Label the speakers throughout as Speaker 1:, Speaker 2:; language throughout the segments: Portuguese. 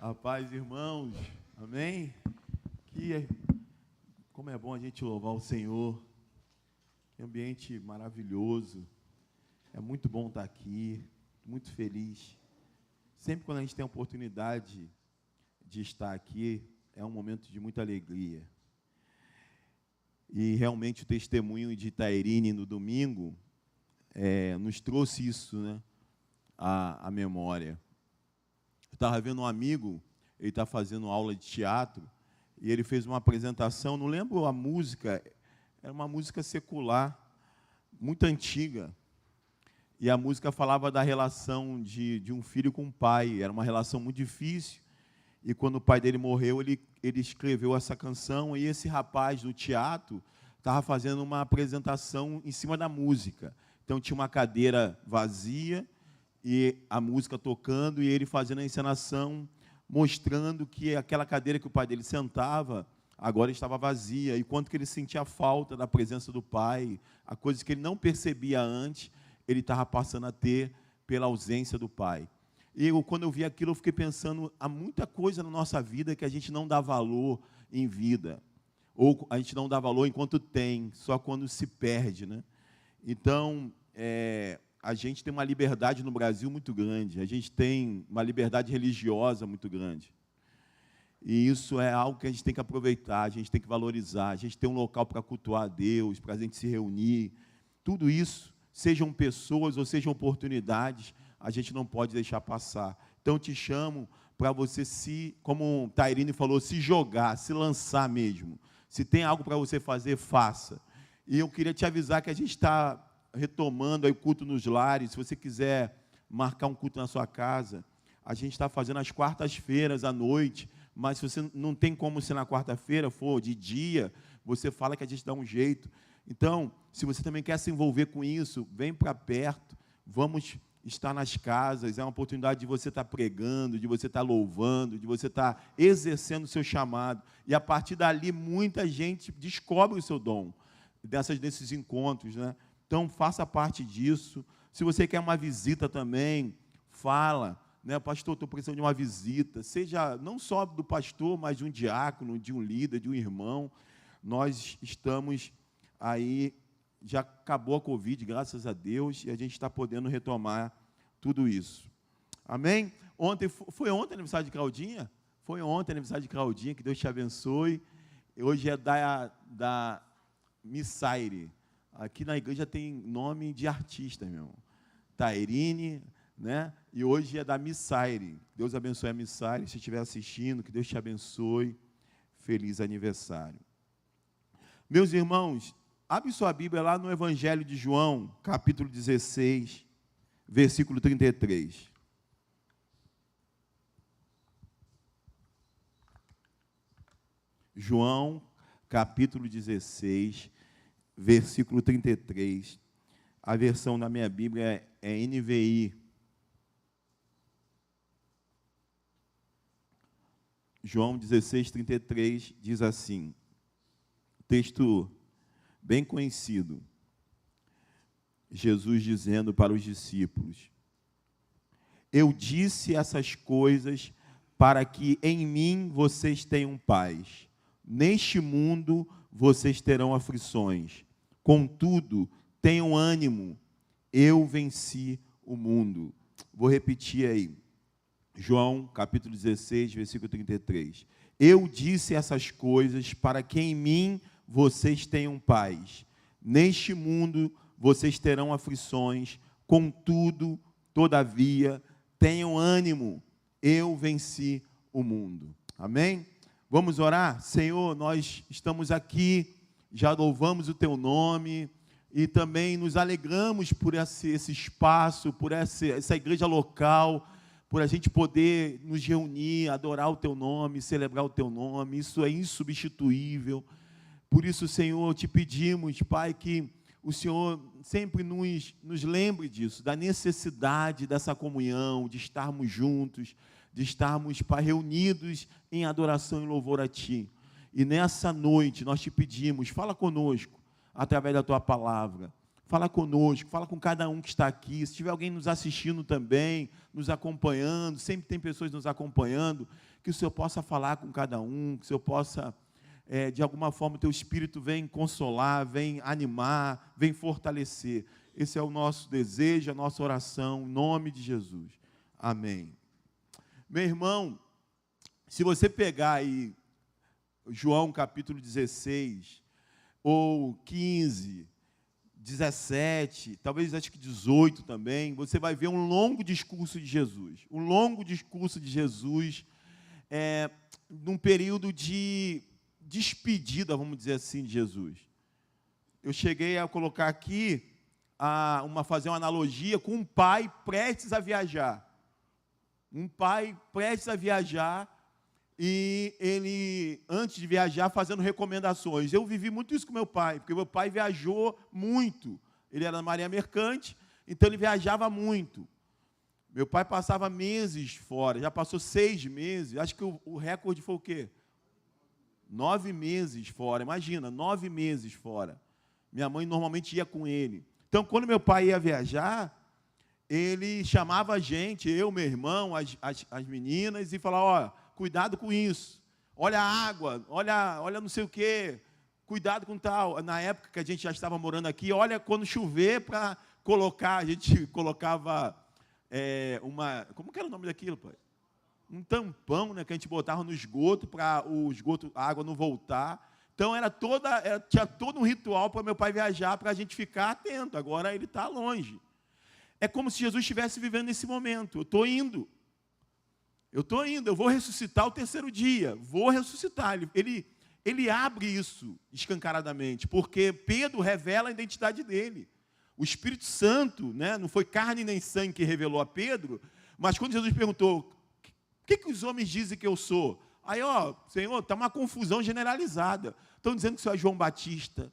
Speaker 1: A paz, irmãos. Amém? Como é bom a gente louvar o Senhor. Que ambiente maravilhoso. É muito bom estar aqui, muito feliz. Sempre quando a gente tem a oportunidade de estar aqui, é um momento de muita alegria. E realmente o testemunho de Tairine no domingo nos trouxe isso, né, à memória. Eu estava vendo um amigo, ele está fazendo aula de teatro, e ele fez uma apresentação, não lembro a música, era uma música secular, muito antiga, e a música falava da relação de um filho com um pai, era uma relação muito difícil, e quando o pai dele morreu, ele escreveu essa canção, e esse rapaz no teatro estava fazendo uma apresentação em cima da música. Então tinha uma cadeira vazia, e a música tocando, e ele fazendo a encenação, mostrando que aquela cadeira que o pai dele sentava, agora estava vazia, e quanto que ele sentia falta da presença do pai, a coisa que ele não percebia antes, ele estava passando a ter pela ausência do pai. E quando eu vi aquilo, eu fiquei pensando, há muita coisa na nossa vida que a gente não dá valor em vida, ou a gente não dá valor enquanto tem, só quando se perde, né? Então, a gente tem uma liberdade no Brasil muito grande, a gente tem uma liberdade religiosa muito grande. E isso é algo que a gente tem que aproveitar, a gente tem que valorizar, a gente tem um local para cultuar a Deus, para a gente se reunir. Tudo isso, sejam pessoas ou sejam oportunidades, a gente não pode deixar passar. Então, te chamo para você, como Tairine falou, se jogar, se lançar mesmo. Se tem algo para você fazer, faça. E eu queria te avisar que a gente está retomando aí o culto nos lares. Se você quiser marcar um culto na sua casa, a gente está fazendo às quartas-feiras à noite, mas se você não tem como ser na quarta-feira, for de dia, você fala que a gente dá um jeito. Então, se você também quer se envolver com isso, vem para perto, vamos estar nas casas, é uma oportunidade de você estar pregando, de você estar louvando, de você estar exercendo o seu chamado, e a partir dali muita gente descobre o seu dom, desses encontros, né? Então, faça parte disso. Se você quer uma visita também, fala, né? Pastor, estou precisando de uma visita, seja não só do pastor, mas de um diácono, de um líder, de um irmão. Nós estamos aí, já acabou a Covid, graças a Deus, e a gente está podendo retomar tudo isso. Amém? Foi ontem aniversário de Claudinha? Foi ontem aniversário de Claudinha, que Deus te abençoe. Hoje é da Missaire. Aqui na igreja tem nome de artista, meu irmão. Tairine, né? E hoje é da Missaire. Deus abençoe a Missaire. Se estiver assistindo, que Deus te abençoe. Feliz aniversário. Meus irmãos, abre sua Bíblia lá no Evangelho de João, capítulo 16, versículo 33. João, capítulo 16, versículo 33. A versão da minha Bíblia é NVI. João 16, 33 diz assim, texto bem conhecido, Jesus dizendo para os discípulos: eu disse essas coisas para que em mim vocês tenham paz. Neste mundo vocês terão aflições. Contudo, tenham ânimo, eu venci o mundo. Vou repetir aí. João, capítulo 16, versículo 33. Eu disse essas coisas para que em mim vocês tenham paz. Neste mundo vocês terão aflições. Contudo, todavia, tenham ânimo, eu venci o mundo. Amém? Vamos orar? Senhor, nós estamos aqui, já louvamos o Teu nome e também nos alegramos por esse espaço, por essa igreja local, por a gente poder nos reunir, adorar o Teu nome, celebrar o Teu nome. Isso é insubstituível. Por isso, Senhor, te pedimos, Pai, que o Senhor sempre nos lembre disso, da necessidade dessa comunhão, de estarmos juntos, de estarmos, Pai, reunidos em adoração e louvor a Ti. E nessa noite nós te pedimos, fala conosco, através da Tua palavra. Fala conosco, fala com cada um que está aqui. Se tiver alguém nos assistindo também, nos acompanhando, sempre tem pessoas nos acompanhando, que o Senhor possa falar com cada um, que o Senhor possa, de alguma forma, o teu Espírito vem consolar, vem animar, vem fortalecer. Esse é o nosso desejo, a nossa oração, em nome de Jesus. Amém. Meu irmão, se você pegar aí João capítulo 16, ou 15, 17, talvez acho que 18 também, você vai ver um longo discurso de Jesus. Um longo discurso de Jesus, num período de despedida, vamos dizer assim, de Jesus. Eu cheguei a colocar aqui, fazer uma analogia com um pai prestes a viajar. Um pai prestes a viajar, e ele, antes de viajar, fazendo recomendações. Eu vivi muito isso com meu pai, porque meu pai viajou muito. Ele era na marinha mercante, então ele viajava muito. Meu pai passava meses fora, já passou 6 meses, acho que o recorde foi o quê? 9 meses fora, imagina, 9 meses fora. Minha mãe normalmente ia com ele. Então, quando meu pai ia viajar, ele chamava a gente, eu, meu irmão, as meninas, e falava, ó, cuidado com isso, olha a água, olha não sei o quê, cuidado com tal. Na época que a gente já estava morando aqui, olha quando chover para colocar, a gente colocava como que era o nome daquilo, pai? Um tampão, né, que a gente botava no esgoto, para a água não voltar. Então, tinha todo um ritual para meu pai viajar, para a gente ficar atento. Agora ele está longe. É como se Jesus estivesse vivendo nesse momento. Eu estou indo, eu vou ressuscitar o 3º dia, vou ressuscitar. Ele abre isso escancaradamente, porque Pedro revela a identidade dele. O Espírito Santo, né, não foi carne nem sangue que revelou a Pedro, mas quando Jesus perguntou, o que os homens dizem que eu sou? Aí, Senhor, está uma confusão generalizada. Estão dizendo que o senhor é João Batista.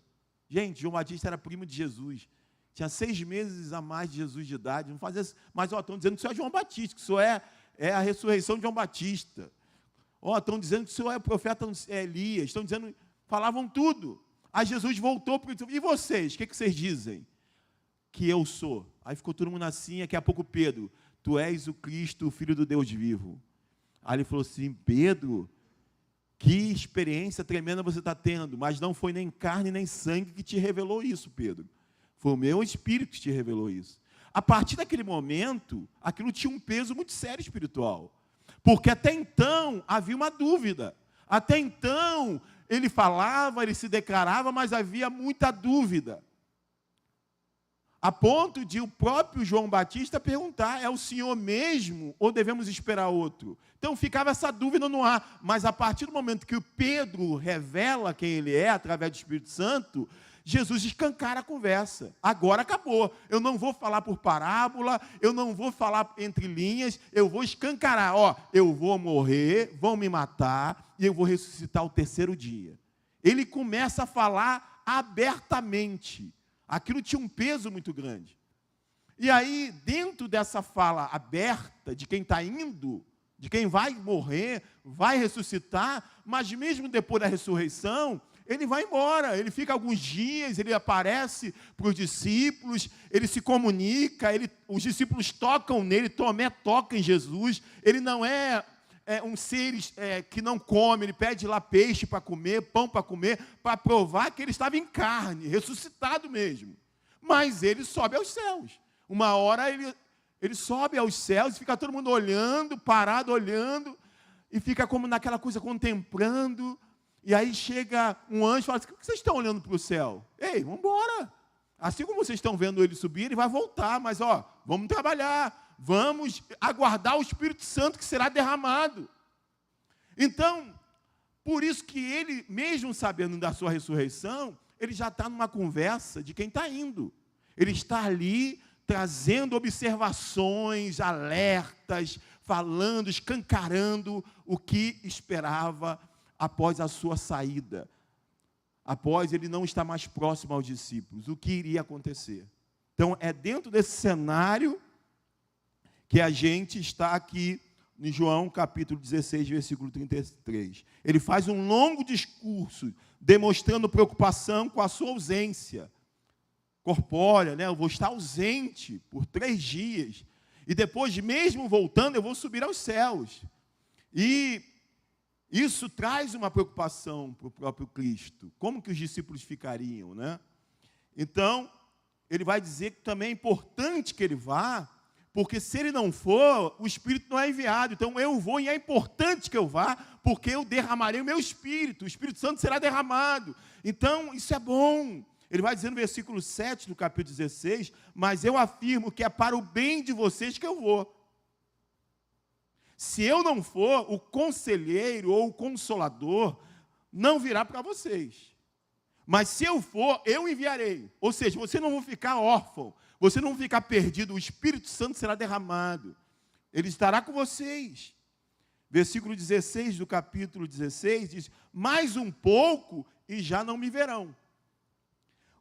Speaker 1: Gente, João Batista era primo de Jesus. Tinha 6 meses a mais de Jesus de idade. Não fazia, mas estão dizendo que o senhor é João Batista, que o senhor é a ressurreição de João Batista. Estão dizendo que o senhor é o profeta Elias. Estão dizendo, falavam tudo. Aí Jesus voltou para e vocês, o que vocês dizem? Que eu sou. Aí ficou todo mundo assim, daqui a pouco Pedro, tu és o Cristo, o Filho do Deus vivo. Aí ele falou assim, Pedro, que experiência tremenda você está tendo, mas não foi nem carne nem sangue que te revelou isso, Pedro. Foi o meu Espírito que te revelou isso. A partir daquele momento, aquilo tinha um peso muito sério espiritual. Porque até então havia uma dúvida. Até então ele falava, ele se declarava, mas havia muita dúvida. A ponto de o próprio João Batista perguntar, é o Senhor mesmo ou devemos esperar outro? Então ficava essa dúvida no ar. Mas a partir do momento que o Pedro revela quem ele é, através do Espírito Santo, Jesus escancara a conversa. Agora acabou. Eu não vou falar por parábola, eu não vou falar entre linhas, eu vou escancarar. Eu vou morrer, vão me matar e eu vou ressuscitar o 3º dia. Ele começa a falar abertamente. Aquilo tinha um peso muito grande. E aí, dentro dessa fala aberta de quem está indo, de quem vai morrer, vai ressuscitar, mas mesmo depois da ressurreição, ele vai embora, ele fica alguns dias, ele aparece para os discípulos, ele se comunica, os discípulos tocam nele, Tomé toca em Jesus, ele não é um ser que não come, ele pede lá peixe para comer, pão para comer, para provar que ele estava em carne, ressuscitado mesmo. Mas ele sobe aos céus. Uma hora ele sobe aos céus e fica todo mundo olhando, parado olhando, e fica como naquela coisa contemplando. E aí chega um anjo e fala assim, por que vocês estão olhando para o céu? Ei, vamos embora. Assim como vocês estão vendo ele subir, ele vai voltar, mas vamos trabalhar. Vamos aguardar o Espírito Santo que será derramado. Então, por isso que ele, mesmo sabendo da sua ressurreição, ele já está numa conversa de quem está indo. Ele está ali trazendo observações, alertas, falando, escancarando o que esperava após a sua saída. Após ele não estar mais próximo aos discípulos, o que iria acontecer. Então, é dentro desse cenário que a gente está aqui em João capítulo 16, versículo 33. Ele faz um longo discurso, demonstrando preocupação com a sua ausência. corpórea, né? Eu vou estar ausente por 3 dias. E depois, mesmo voltando, eu vou subir aos céus. E isso traz uma preocupação para o próprio Cristo. Como que os discípulos ficariam, né? Então, ele vai dizer que também é importante que ele vá, porque se ele não for, o Espírito não é enviado. Então, eu vou e é importante que eu vá, porque eu derramarei o meu Espírito. O Espírito Santo será derramado. Então, isso é bom. Ele vai dizer no versículo 7 do capítulo 16, mas eu afirmo que é para o bem de vocês que eu vou. Se eu não for, o conselheiro ou o consolador não virá para vocês. Mas se eu for, eu enviarei. Ou seja, você não vai ficar órfão, você não vai ficar perdido, o Espírito Santo será derramado. Ele estará com vocês. Versículo 16 do capítulo 16 diz, mais um pouco e já não me verão.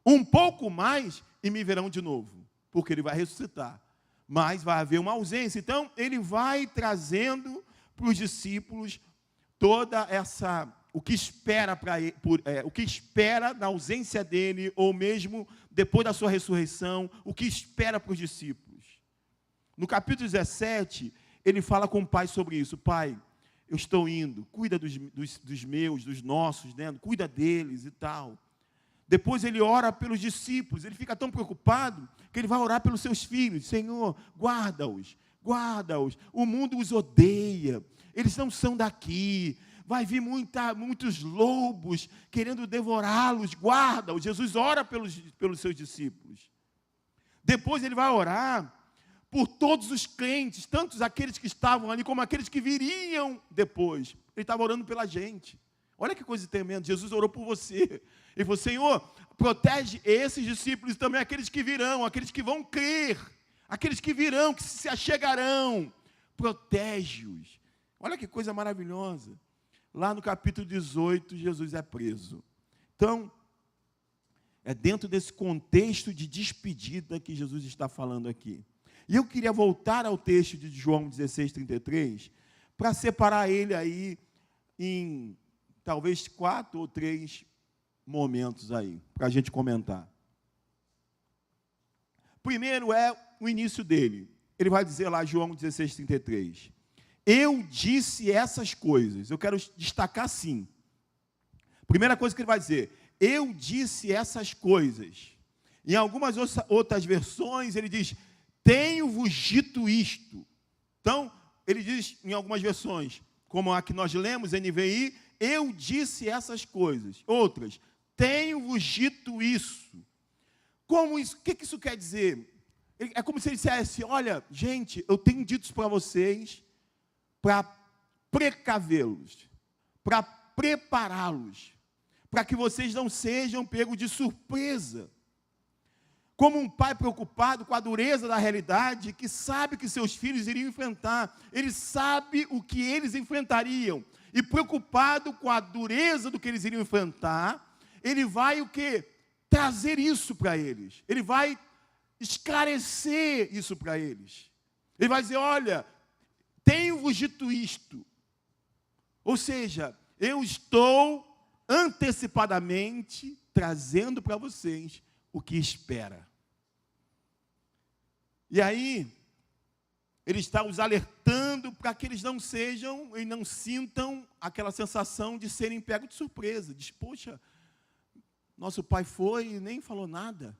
Speaker 1: Um pouco mais e me verão de novo, porque ele vai ressuscitar. Mas vai haver uma ausência. Então, ele vai trazendo para os discípulos toda essa, o que espera o que espera na ausência dele, ou mesmo depois da sua ressurreição, o que espera para os discípulos. No capítulo 17, ele fala com o pai sobre isso. Pai, eu estou indo, cuida dos meus, dos nossos, né? Cuida deles e tal. Depois ele ora pelos discípulos, ele fica tão preocupado que ele vai orar pelos seus filhos. Senhor, guarda-os, guarda-os. O mundo os odeia, eles não são daqui. Vai vir muitos lobos querendo devorá-los, guarda-os. Jesus ora pelos seus discípulos. Depois ele vai orar por todos os crentes, tanto aqueles que estavam ali como aqueles que viriam depois. Ele estava orando pela gente. Olha que coisa tremenda, Jesus orou por você. Ele falou, Senhor, protege esses discípulos e também aqueles que virão, aqueles que vão crer, aqueles que virão, que se achegarão. Protege-os. Olha que coisa maravilhosa. Lá no capítulo 18, Jesus é preso. Então, é dentro desse contexto de despedida que Jesus está falando aqui. E eu queria voltar ao texto de João 16, 33, para separar ele aí em talvez 4 ou 3 momentos aí, para a gente comentar. Primeiro é o início dele. Ele vai dizer lá, João 16, 33. Eu disse essas coisas. Eu quero destacar sim. Primeira coisa que ele vai dizer, eu disse essas coisas. Em algumas outras versões, ele diz, tenho-vos dito isto. Então, ele diz em algumas versões, como a que nós lemos, NVI, eu disse essas coisas. Outras, tenho-vos dito isso. Como isso? O que isso quer dizer? É como se ele dissesse, olha, gente, eu tenho dito isso para vocês para precavê-los, para prepará-los, para que vocês não sejam pegos de surpresa. Como um pai preocupado com a dureza da realidade, que sabe que seus filhos iriam enfrentar, ele sabe o que eles enfrentariam, e preocupado com a dureza do que eles iriam enfrentar, ele vai o quê? Trazer isso para eles. Ele vai esclarecer isso para eles. Ele vai dizer, olha, tenho-vos dito isto. Ou seja, eu estou antecipadamente trazendo para vocês o que espera. E aí, ele está os alertando para que eles não sejam e não sintam aquela sensação de serem pegos de surpresa. Diz, poxa, nosso pai foi e nem falou nada.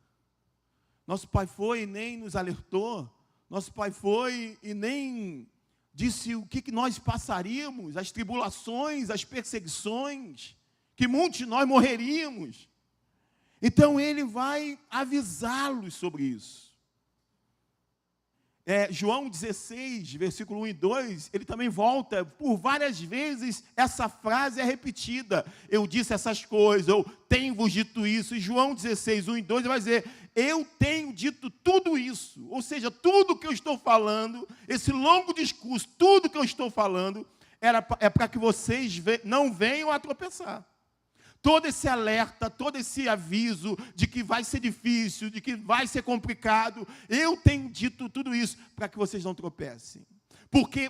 Speaker 1: Nosso pai foi e nem nos alertou. Nosso pai foi e nem disse o que nós passaríamos, as tribulações, as perseguições, que muitos de nós morreríamos. Então, ele vai avisá-los sobre isso. João 16, versículo 1 e 2, ele também volta, por várias vezes essa frase é repetida. Eu disse essas coisas, eu tenho-vos dito isso. E João 16, 1 e 2, ele vai dizer, eu tenho dito tudo isso. Ou seja, tudo que eu estou falando, esse longo discurso, tudo que eu estou falando, é para que vocês não venham a tropeçar. Todo esse alerta, todo esse aviso de que vai ser difícil, de que vai ser complicado, eu tenho dito tudo isso para que vocês não tropecem. Porque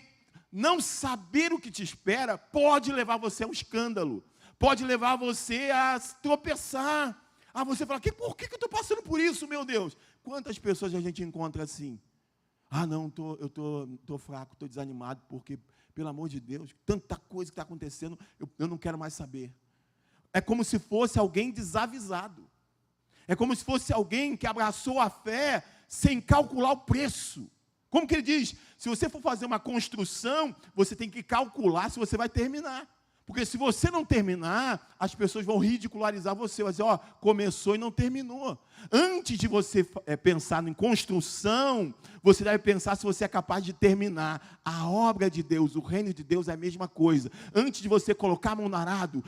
Speaker 1: não saber o que te espera pode levar você ao escândalo, pode levar você a tropeçar, Ah, você fala, por que eu estou passando por isso, meu Deus? Quantas pessoas a gente encontra assim? Ah, não, eu tô fraco, estou desanimado, porque, pelo amor de Deus, tanta coisa que está acontecendo, eu não quero mais saber. É como se fosse alguém desavisado. É como se fosse alguém que abraçou a fé sem calcular o preço. Como que ele diz? Se você for fazer uma construção, você tem que calcular se você vai terminar. Porque se você não terminar, as pessoas vão ridicularizar você. Vai dizer, ó, começou e não terminou. Antes de você pensar em construção, você deve pensar se você é capaz de terminar. A obra de Deus, o reino de Deus é a mesma coisa. Antes de você colocar a mão no arado,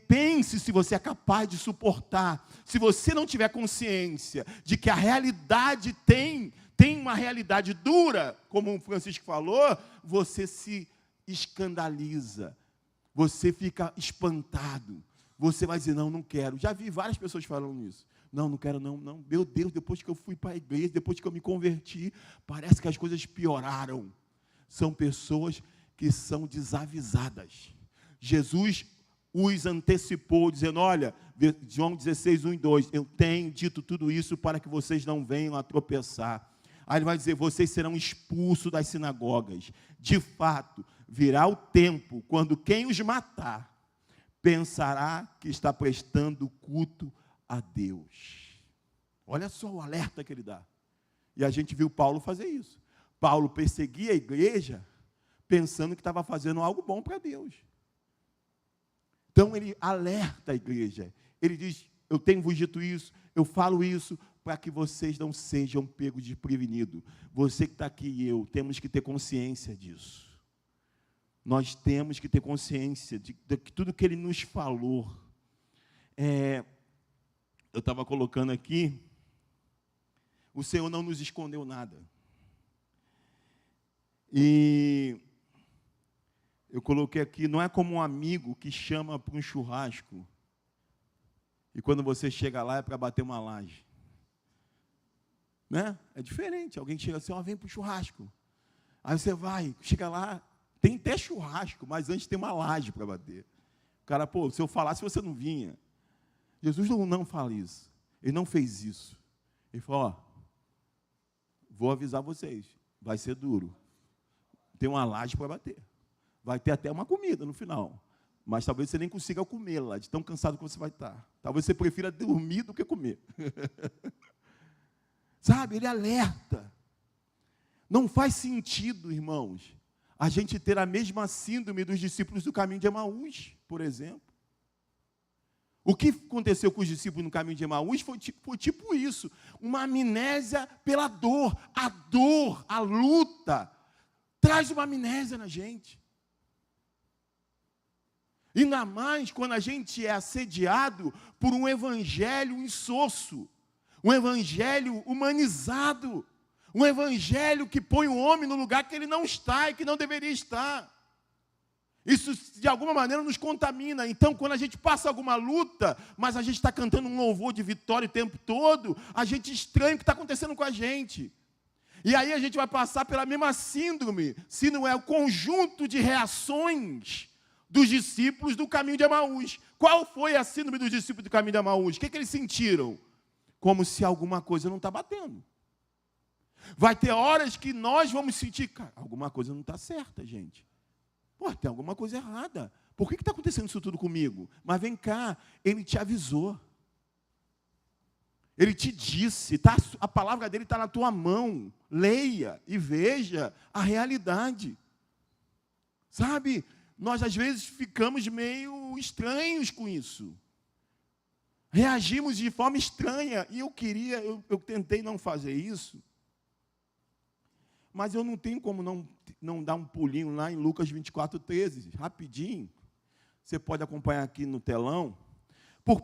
Speaker 1: pense se você é capaz de suportar. Se você não tiver consciência de que a realidade tem uma realidade dura, como o Francisco falou, você se escandaliza. Você fica espantado. Você vai dizer, não quero. Já vi várias pessoas falando isso. Não quero, não. Meu Deus, depois que eu fui para a igreja, depois que eu me converti, parece que as coisas pioraram. São pessoas que são desavisadas. Jesus os antecipou, dizendo, olha, João 16, 1 e 2, eu tenho dito tudo isso para que vocês não venham a tropeçar. Aí ele vai dizer, vocês serão expulsos das sinagogas. De fato, virá o tempo quando quem os matar pensará que está prestando culto a Deus. Olha só o alerta que ele dá. E a gente viu Paulo fazer isso. Paulo perseguia a igreja pensando que estava fazendo algo bom para Deus. Então ele alerta a igreja. Ele diz, eu tenho vos dito isso, eu falo isso, para que vocês não sejam pegos desprevenidos. Você que está aqui e eu, temos que ter consciência disso. Nós temos que ter consciência de que tudo que ele nos falou. Eu estava colocando aqui, o Senhor não nos escondeu nada. E eu coloquei aqui, não é como um amigo que chama para um churrasco, e quando você chega lá é para bater uma laje. Né? É diferente, alguém chega assim, vem para o churrasco. Aí você vai, chega lá, tem até churrasco, mas antes tem uma laje para bater. O cara, se eu falasse, você não vinha. Jesus não fala isso. Ele não fez isso. Ele falou, vou avisar vocês, vai ser duro. Tem uma laje para bater. Vai ter até uma comida no final. Mas talvez você nem consiga comer lá, de tão cansado que você vai estar. Talvez você prefira dormir do que comer. Sabe, ele alerta. Não faz sentido, irmãos, a gente ter a mesma síndrome dos discípulos do caminho de Emaús, por exemplo. O que aconteceu com os discípulos no caminho de Emaús foi tipo isso, uma amnésia pela dor, a luta, traz uma amnésia na gente. Ainda mais quando a gente é assediado por um evangelho insosso, um evangelho humanizado, um evangelho que põe o homem no lugar que ele não está e que não deveria estar. Isso, de alguma maneira, nos contamina. Então, quando a gente passa alguma luta, mas a gente está cantando um louvor de vitória o tempo todo, a gente estranha o que está acontecendo com a gente. E aí a gente vai passar pela mesma síndrome, se não é o conjunto de reações dos discípulos do caminho de Emaús. Qual foi a síndrome dos discípulos do caminho de Emaús? O que eles sentiram? Como se alguma coisa não está batendo. Vai ter horas que nós vamos sentir, cara, alguma coisa não está certa, gente. Tem alguma coisa errada. Por que está acontecendo isso tudo comigo? Mas vem cá, ele te avisou. Ele te disse, a palavra dele está na tua mão. Leia e veja a realidade. Sabe, nós às vezes ficamos meio estranhos com isso. Reagimos de forma estranha. E eu tentei não fazer isso. Mas eu não tenho como não dar um pulinho lá em Lucas 24, 13, rapidinho. Você pode acompanhar aqui no telão.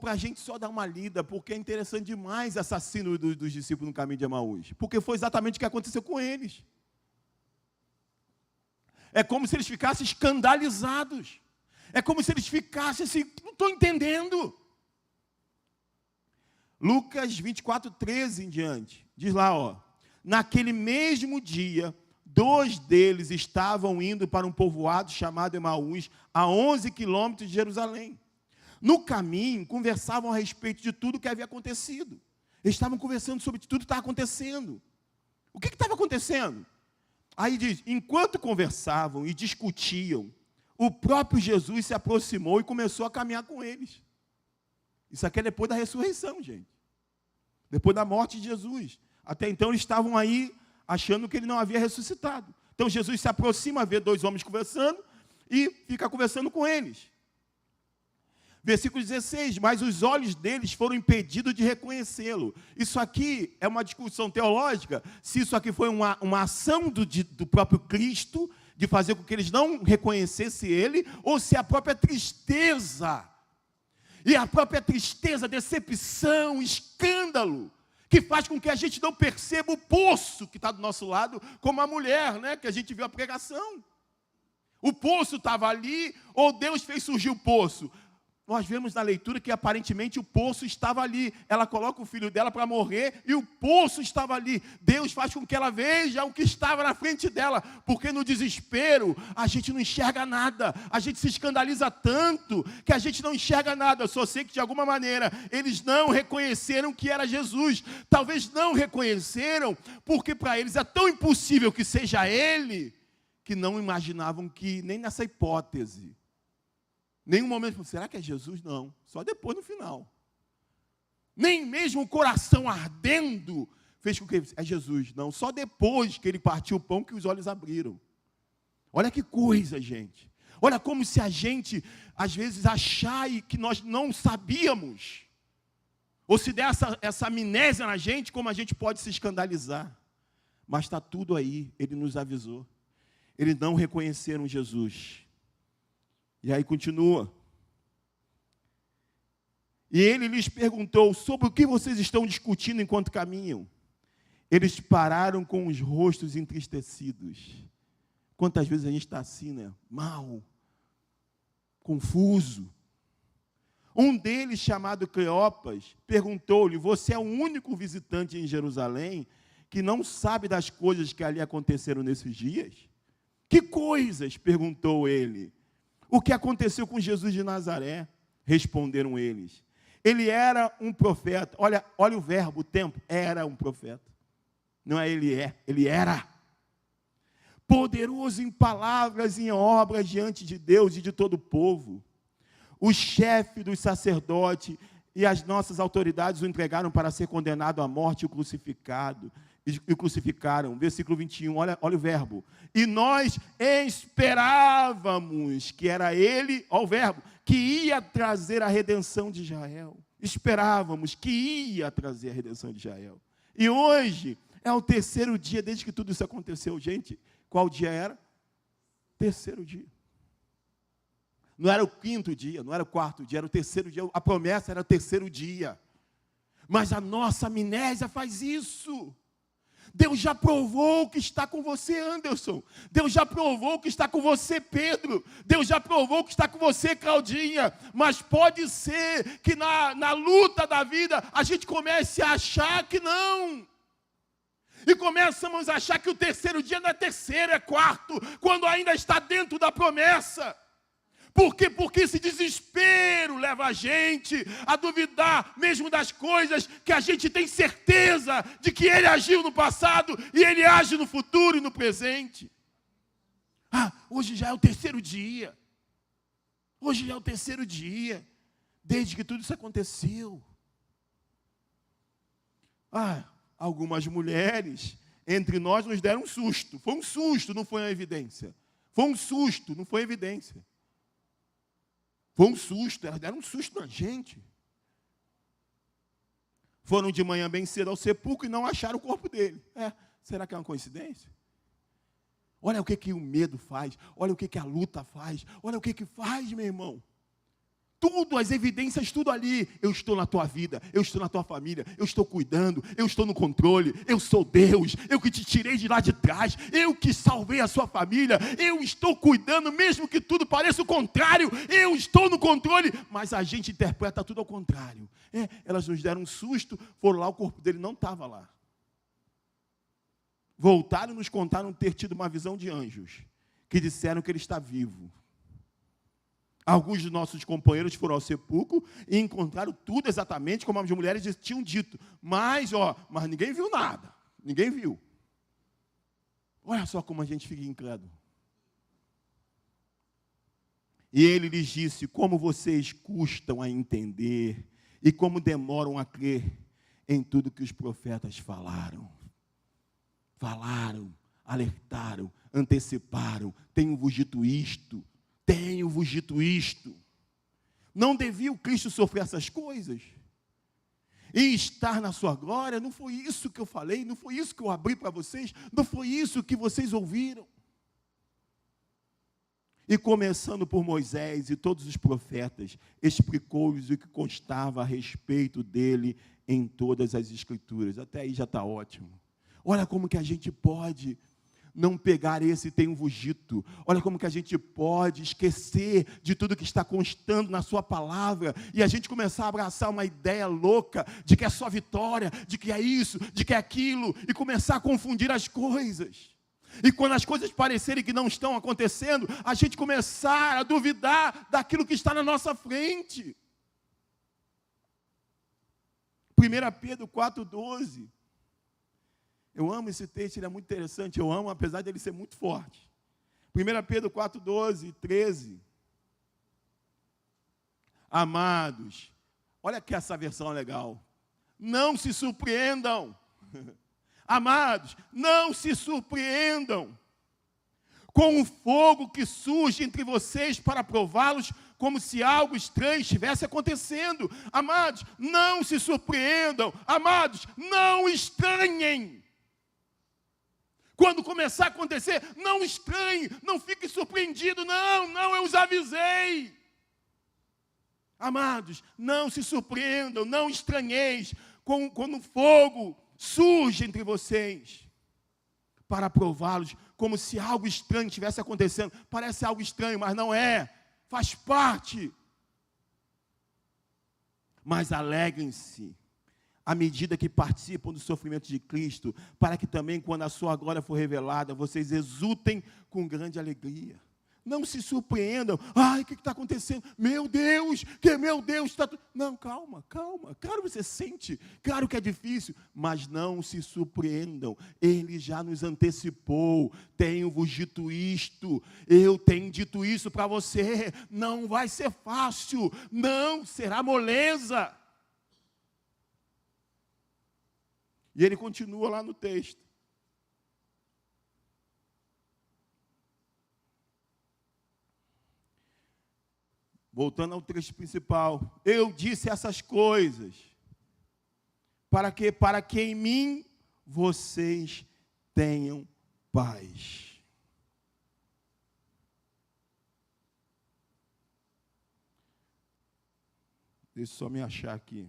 Speaker 1: Para a gente só dar uma lida, porque é interessante demais essa síndrome dos discípulos no caminho de Emaús. Porque foi exatamente o que aconteceu com eles. É como se eles ficassem escandalizados. É como se eles ficassem assim, não estou entendendo. Lucas 24, 13 em diante. Diz lá, naquele mesmo dia, 2 deles estavam indo para um povoado chamado Emaús, a 11 quilômetros de Jerusalém. No caminho, conversavam a respeito de tudo o que havia acontecido. Eles estavam conversando sobre tudo que estava acontecendo. O que estava acontecendo? Aí diz, enquanto conversavam e discutiam, o próprio Jesus se aproximou e começou a caminhar com eles. Isso aqui é depois da ressurreição, gente. Depois da morte de Jesus. Até então eles estavam aí achando que ele não havia ressuscitado. Então Jesus se aproxima, vê dois homens conversando e fica conversando com eles. Versículo 16, mas os olhos deles foram impedidos de reconhecê-lo. Isso aqui é uma discussão teológica, se isso aqui foi uma ação do próprio Cristo, de fazer com que eles não reconhecessem ele, ou se a própria tristeza, e a própria tristeza, decepção, escândalo, que faz com que a gente não perceba o poço que está do nosso lado, como a mulher, né, que a gente viu a pregação. O poço estava ali, ou Deus fez surgir o poço? Nós vemos na leitura que aparentemente o poço estava ali. Ela coloca o filho dela para morrer e o poço estava ali. Deus faz com que ela veja o que estava na frente dela, porque no desespero a gente não enxerga nada. A gente se escandaliza tanto que a gente não enxerga nada. Eu só sei que de alguma maneira eles não reconheceram que era Jesus. Talvez não reconheceram porque para eles é tão impossível que seja ele, que não imaginavam que nem nessa hipótese. Nenhum momento, será que é Jesus? Não, só depois no final. Nem mesmo o coração ardendo fez com que é Jesus. Não, só depois que ele partiu o pão que os olhos abriram. Olha que coisa, gente. Olha como se a gente, às vezes, achar que nós não sabíamos. Ou se der essa amnésia na gente, como a gente pode se escandalizar. Mas está tudo aí, ele nos avisou. Eles não reconheceram Jesus. E aí continua. E ele lhes perguntou, sobre o que vocês estão discutindo enquanto caminham? Eles pararam com os rostos entristecidos. Quantas vezes a gente está assim, né? Mal, confuso. Um deles, chamado Cleopas, perguntou-lhe, você é o único visitante em Jerusalém que não sabe das coisas que ali aconteceram nesses dias? Que coisas? Perguntou ele. O que aconteceu com Jesus de Nazaré? Responderam eles. Ele era um profeta. Olha o verbo, o tempo. Era um profeta. Não é ele é, ele era. Poderoso em palavras e em obras diante de Deus e de todo o povo. O chefe dos sacerdotes e as nossas autoridades o entregaram para ser condenado à morte e crucificado. E crucificaram, versículo 21, olha o verbo. E nós esperávamos que era ele, olha o verbo, que ia trazer a redenção de Israel. Esperávamos que ia trazer a redenção de Israel. E hoje é o terceiro dia desde que tudo isso aconteceu. Gente, qual dia era? Terceiro dia. Não era o quinto dia, não era o quarto dia, era o terceiro dia. A promessa era o terceiro dia. Mas a nossa amnésia faz isso. Deus já provou que está com você, Anderson. Deus já provou que está com você, Pedro. Deus já provou que está com você, Claudinha. Mas pode ser que na luta da vida a gente comece a achar que não. E começamos a achar que o terceiro dia não é terceiro, é quarto, quando ainda está dentro da promessa. Por quê? Porque esse desespero leva a gente a duvidar mesmo das coisas que a gente tem certeza de que ele agiu no passado e ele age no futuro e no presente. Hoje já é o terceiro dia. Hoje já é o terceiro dia, desde que tudo isso aconteceu. Algumas mulheres entre nós nos deram um susto. Foi um susto, não foi uma evidência. Foi um susto, não foi evidência. Foi um susto, elas deram um susto na gente. Foram de manhã bem cedo ao sepulcro e não acharam o corpo dele. Será que é uma coincidência? Olha o que o medo faz, olha o que a luta faz, olha o que faz, meu irmão. Tudo, as evidências, tudo ali. Eu estou na tua vida, eu estou na tua família, eu estou cuidando, eu estou no controle, eu sou Deus, eu que te tirei de lá de trás, eu que salvei a sua família, eu estou cuidando, mesmo que tudo pareça o contrário, eu estou no controle, mas a gente interpreta tudo ao contrário. Elas nos deram um susto, foram lá, o corpo dele não estava lá. Voltaram e nos contaram ter tido uma visão de anjos, que disseram que ele está vivo. Alguns dos nossos companheiros foram ao sepulcro e encontraram tudo exatamente como as mulheres tinham dito. Mas ninguém viu nada. Ninguém viu. Olha só como a gente fica incrédulo. E ele lhes disse: como vocês custam a entender e como demoram a crer em tudo que os profetas falaram. Falaram, alertaram, anteciparam. Tenho-vos dito isto. Tenho-vos dito isto. Não devia o Cristo sofrer essas coisas? E estar na sua glória? Não foi isso que eu falei? Não foi isso que eu abri para vocês? Não foi isso que vocês ouviram? E começando por Moisés e todos os profetas, explicou-lhes o que constava a respeito dele em todas as Escrituras. Até aí já está ótimo. Olha como que a gente pode não pegar esse tenho-vos dito. Olha como que a gente pode esquecer de tudo que está constando na sua palavra e a gente começar a abraçar uma ideia louca de que é só vitória, de que é isso, de que é aquilo, e começar a confundir as coisas. E quando as coisas parecerem que não estão acontecendo, a gente começar a duvidar daquilo que está na nossa frente. 1 Pedro 4,12. Eu amo esse texto, ele é muito interessante. Eu amo, apesar de ele ser muito forte. 1 Pedro 4,12 e 13. Amados, olha que essa versão é legal. Não se surpreendam. Amados, não se surpreendam com o fogo que surge entre vocês para prová-los, como se algo estranho estivesse acontecendo. Amados, não se surpreendam. Amados, não estranhem. Quando começar a acontecer, não estranhe, não fique surpreendido. Não, eu os avisei. Amados, não se surpreendam, não estranheis quando o fogo surge entre vocês para prová-los, como se algo estranho estivesse acontecendo. Parece algo estranho, mas não é. Faz parte. Mas alegrem-se à medida que participam do sofrimento de Cristo, para que também, quando a sua glória for revelada, vocês exultem com grande alegria. Não se surpreendam. Ai, o que está acontecendo? Meu Deus, está... Não, calma. Claro que você sente, claro que é difícil, mas não se surpreendam. Ele já nos antecipou. Tenho-vos dito isto. Eu tenho dito isso para você. Não vai ser fácil. Não será moleza. E ele continua lá no texto. Voltando ao texto principal. Eu disse essas coisas. Para que em mim vocês tenham paz. Deixa eu só me achar aqui.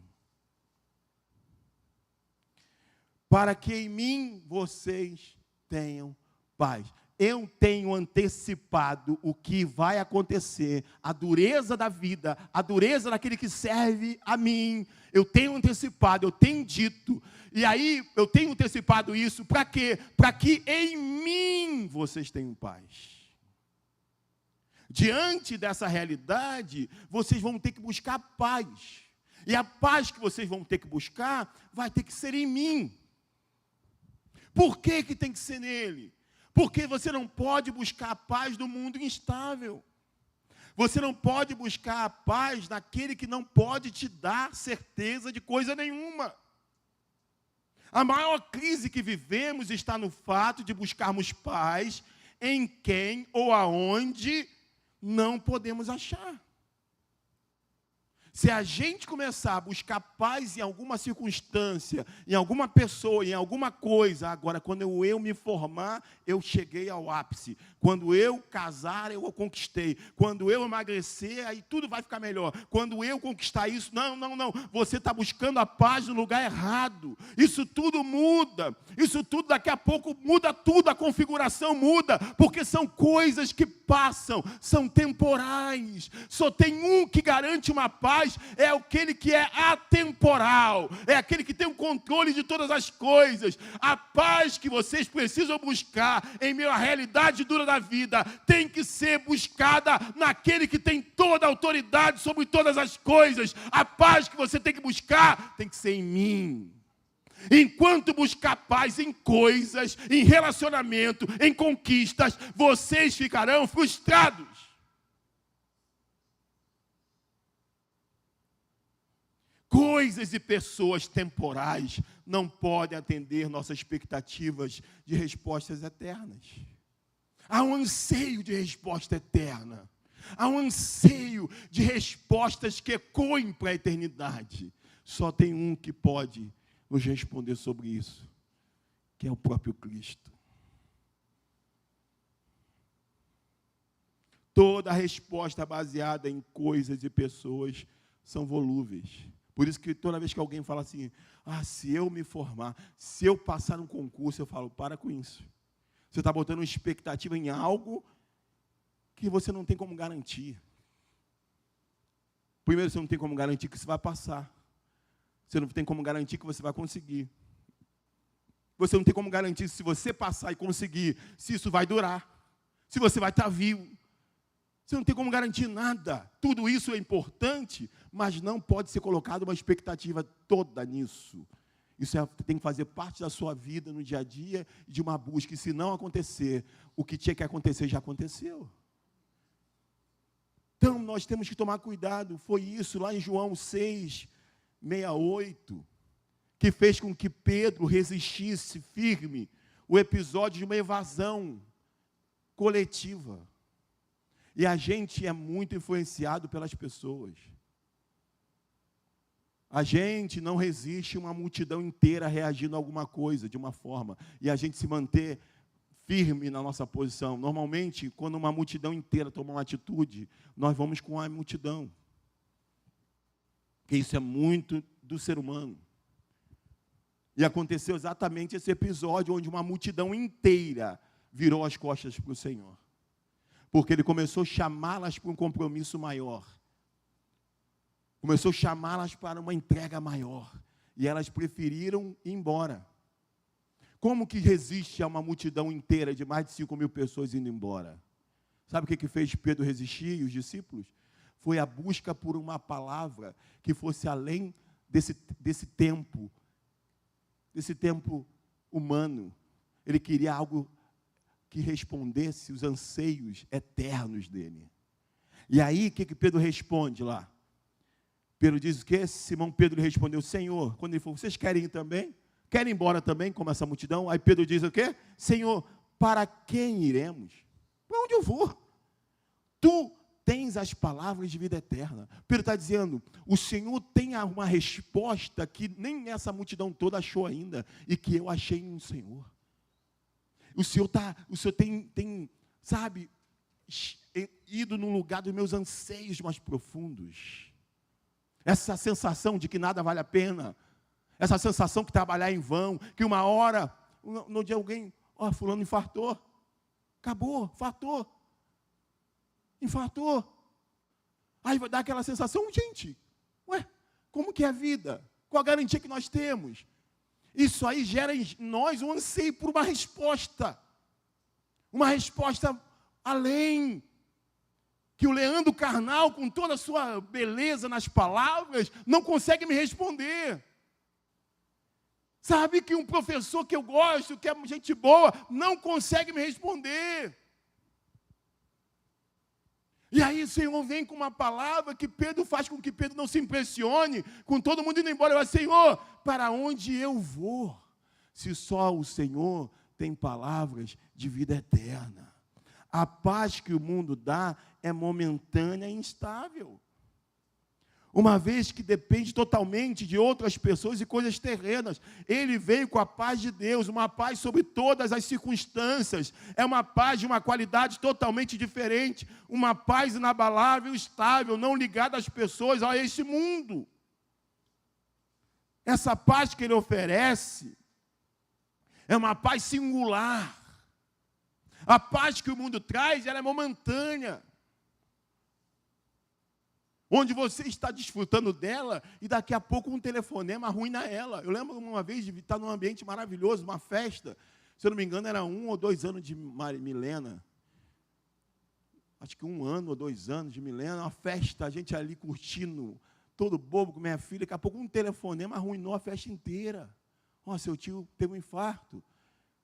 Speaker 1: Para que em mim vocês tenham paz. Eu tenho antecipado o que vai acontecer, a dureza da vida, a dureza daquele que serve a mim. Eu tenho antecipado, eu tenho dito. E aí, eu tenho antecipado isso para quê? Para que em mim vocês tenham paz. Diante dessa realidade, vocês vão ter que buscar paz. E a paz que vocês vão ter que buscar, vai ter que ser em mim. Por que tem que ser nele? Porque você não pode buscar a paz do mundo instável. Você não pode buscar a paz daquele que não pode te dar certeza de coisa nenhuma. A maior crise que vivemos está no fato de buscarmos paz em quem ou aonde não podemos achar. Se a gente começar a buscar paz em alguma circunstância, em alguma pessoa, em alguma coisa, agora, quando eu me formar, eu cheguei ao ápice. Quando eu casar, eu conquistei. Quando eu emagrecer, aí tudo vai ficar melhor. Quando eu conquistar isso, não. Você está buscando a paz no lugar errado. Isso tudo muda. Isso tudo, daqui a pouco, muda tudo. A configuração muda. Porque são coisas que passam, são temporais. Só tem um que garante uma paz paz é aquele que é atemporal, é aquele que tem o controle de todas as coisas. A paz que vocês precisam buscar em meio à realidade dura da vida tem que ser buscada naquele que tem toda a autoridade sobre todas as coisas. A paz que você tem que buscar tem que ser em mim. Enquanto buscar paz em coisas, em relacionamento, em conquistas, vocês ficarão frustrados. Coisas e pessoas temporais não podem atender nossas expectativas de respostas eternas. Há um anseio de resposta eterna. Há um anseio de respostas que ecoem para a eternidade. Só tem um que pode nos responder sobre isso, que é o próprio Cristo. Toda resposta baseada em coisas e pessoas são volúveis. Por isso que toda vez que alguém fala assim, se eu me formar, se eu passar num concurso, eu falo, para com isso. Você está botando uma expectativa em algo que você não tem como garantir. Primeiro, você não tem como garantir que você vai passar. Você não tem como garantir que você vai conseguir. Você não tem como garantir se você passar e conseguir, se isso vai durar. Se você vai estar vivo. Você não tem como garantir nada. Tudo isso é importante, mas não pode ser colocado uma expectativa toda nisso. Isso tem que fazer parte da sua vida no dia a dia, de uma busca. E se não acontecer, o que tinha que acontecer já aconteceu. Então, nós temos que tomar cuidado. Foi isso lá em João 6:68, que fez com que Pedro resistisse firme o episódio de uma evasão coletiva. E a gente é muito influenciado pelas pessoas. A gente não resiste uma multidão inteira reagindo a alguma coisa, de uma forma, e a gente se manter firme na nossa posição. Normalmente, quando uma multidão inteira toma uma atitude, nós vamos com a multidão. Porque isso é muito do ser humano. E aconteceu exatamente esse episódio onde uma multidão inteira virou as costas para o Senhor. Porque ele começou a chamá-las para um compromisso maior. Começou a chamá-las para uma entrega maior. E elas preferiram ir embora. Como que resiste a uma multidão inteira de mais de 5.000 pessoas indo embora? Sabe o que fez Pedro resistir e os discípulos? Foi a busca por uma palavra que fosse além desse tempo humano. Ele queria algo que respondesse os anseios eternos dele. E aí, o que Pedro responde lá? Pedro diz o quê? Simão Pedro respondeu, Senhor, quando ele falou, vocês querem ir também? Querem ir embora também, como essa multidão? Aí Pedro diz o quê? Senhor, para quem iremos? Para onde eu vou? Tu tens as palavras de vida eterna. Pedro está dizendo, o Senhor tem uma resposta que nem essa multidão toda achou ainda, e que eu achei no Senhor. O Senhor tem, sabe, ido no lugar dos meus anseios mais profundos. Essa sensação de que nada vale a pena. Essa sensação que trabalhar é em vão. Que uma hora, no dia alguém, fulano infartou. Acabou, infartou. Aí vai dar aquela sensação, gente, como que é a vida? Qual a garantia que nós temos? Isso aí gera em nós um anseio por uma resposta além, que o Leandro Carnal, com toda a sua beleza nas palavras, não consegue me responder. Sabe que um professor que eu gosto, que é gente boa, não consegue me responder. E aí o Senhor vem com uma palavra que Pedro faz com que Pedro não se impressione, com todo mundo indo embora. Ele fala, Senhor, para onde eu vou? Se só o Senhor tem palavras de vida eterna. A paz que o mundo dá é momentânea e instável. Uma vez que depende totalmente de outras pessoas e coisas terrenas. Ele veio com a paz de Deus, uma paz sobre todas as circunstâncias. É uma paz de uma qualidade totalmente diferente. Uma paz inabalável, estável, não ligada às pessoas, a este mundo. Essa paz que ele oferece é uma paz singular. A paz que o mundo traz, ela é momentânea. onde você está desfrutando dela e daqui a pouco um telefonema arruina ela. Eu lembro uma vez de estar num ambiente maravilhoso, uma festa, se eu não me engano era 1 ou 2 anos de Milena, acho que 1 ano ou 2 anos de Milena, uma festa, a gente ali curtindo, todo bobo com minha filha, daqui a pouco um telefonema arruinou a festa inteira. Ó, seu tio teve um infarto,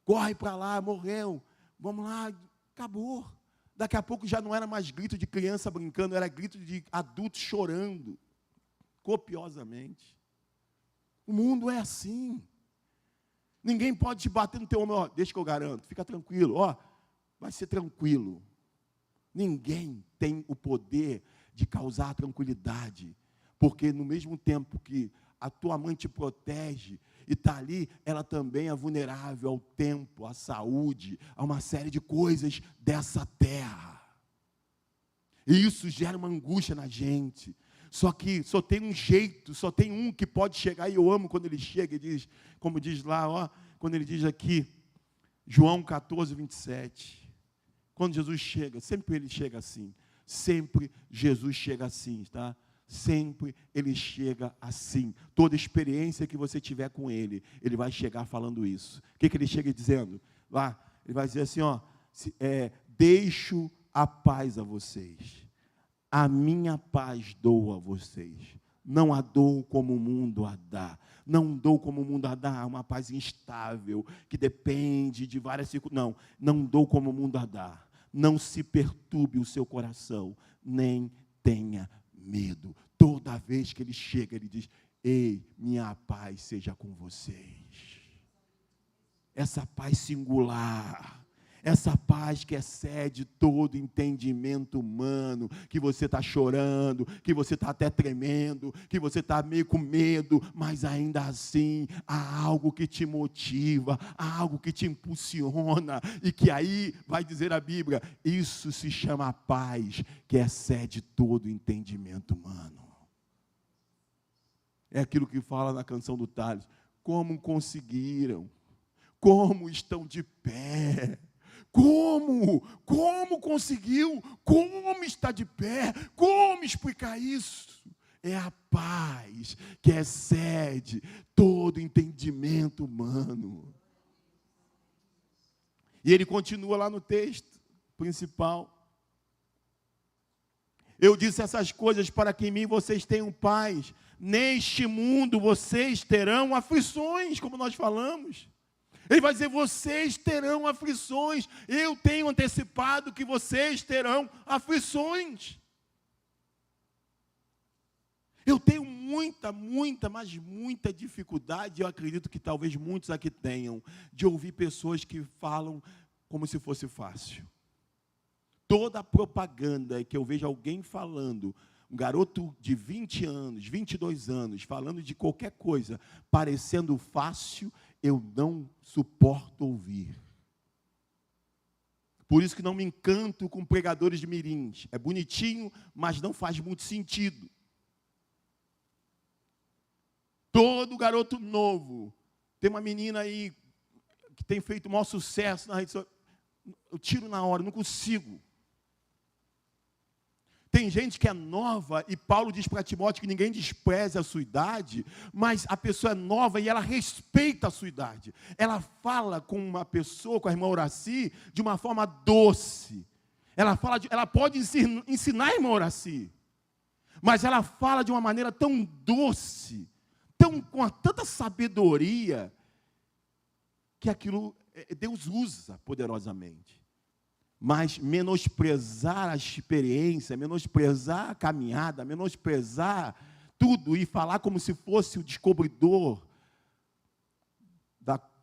Speaker 1: corre para lá, morreu, vamos lá, acabou. Daqui a pouco já não era mais grito de criança brincando, era grito de adulto chorando, copiosamente. O mundo é assim. Ninguém pode te bater no teu ombro, ó, deixa que eu garanto, fica tranquilo, ó, vai ser tranquilo. Ninguém tem o poder de causar tranquilidade, porque no mesmo tempo que a tua mãe te protege e está ali, ela também é vulnerável ao tempo, à saúde, a uma série de coisas dessa terra. E isso gera uma angústia na gente. Só que só tem um jeito, só tem um que pode chegar, e eu amo quando ele chega e diz, como diz lá, ó, quando ele diz aqui, João 14, 27. Quando Jesus chega, sempre ele chega assim. Sempre Jesus chega assim, tá? Sempre ele chega assim. Toda experiência que você tiver com ele, ele vai chegar falando isso. O que ele chega dizendo? Lá, ele vai dizer assim, ó, deixo a paz a vocês. A minha paz dou a vocês. Não a dou como o mundo a dá. Não dou como o mundo a dá, uma paz instável, que depende de várias circunstâncias. Não dou como o mundo a dá. Não se perturbe o seu coração, nem tenha medo. Toda vez que ele chega, ele diz, ei, minha paz seja com vocês. Essa paz singular, essa paz que excede todo entendimento humano, que você está chorando, que você está até tremendo, que você está meio com medo, mas ainda assim há algo que te motiva, há algo que te impulsiona, e que aí vai dizer a Bíblia, isso se chama paz, que excede todo entendimento humano. É aquilo que fala na canção do Tales, como conseguiram, como estão de pé, como conseguiu, como está de pé, como explicar isso? É a paz que excede todo entendimento humano. E ele continua lá no texto principal. Eu disse essas coisas para que em mim vocês tenham paz. Neste mundo vocês terão aflições, como nós falamos. Ele vai dizer, vocês terão aflições. Eu tenho antecipado que vocês terão aflições. Eu tenho mas muita dificuldade, eu acredito que talvez muitos aqui tenham, de ouvir pessoas que falam como se fosse fácil. Toda a propaganda que eu vejo alguém falando, um garoto de 20 anos, 22 anos, falando de qualquer coisa, parecendo fácil, eu não suporto ouvir. Por isso que não me encanto com pregadores de mirins. É bonitinho, mas não faz muito sentido. Todo garoto novo. Tem uma menina aí que tem feito o maior sucesso na rede social. Eu tiro na hora, não consigo. Tem gente que é nova, e Paulo diz para Timóteo que ninguém despreze a sua idade, mas a pessoa é nova e ela respeita a sua idade. Ela fala com uma pessoa, com a irmã Horaci, de uma forma doce. Ela pode ensinar a irmã Horaci, mas ela fala de uma maneira tão doce, com tanta sabedoria, que aquilo Deus usa poderosamente. Mas menosprezar a experiência, menosprezar a caminhada, menosprezar tudo e falar como se fosse o descobridor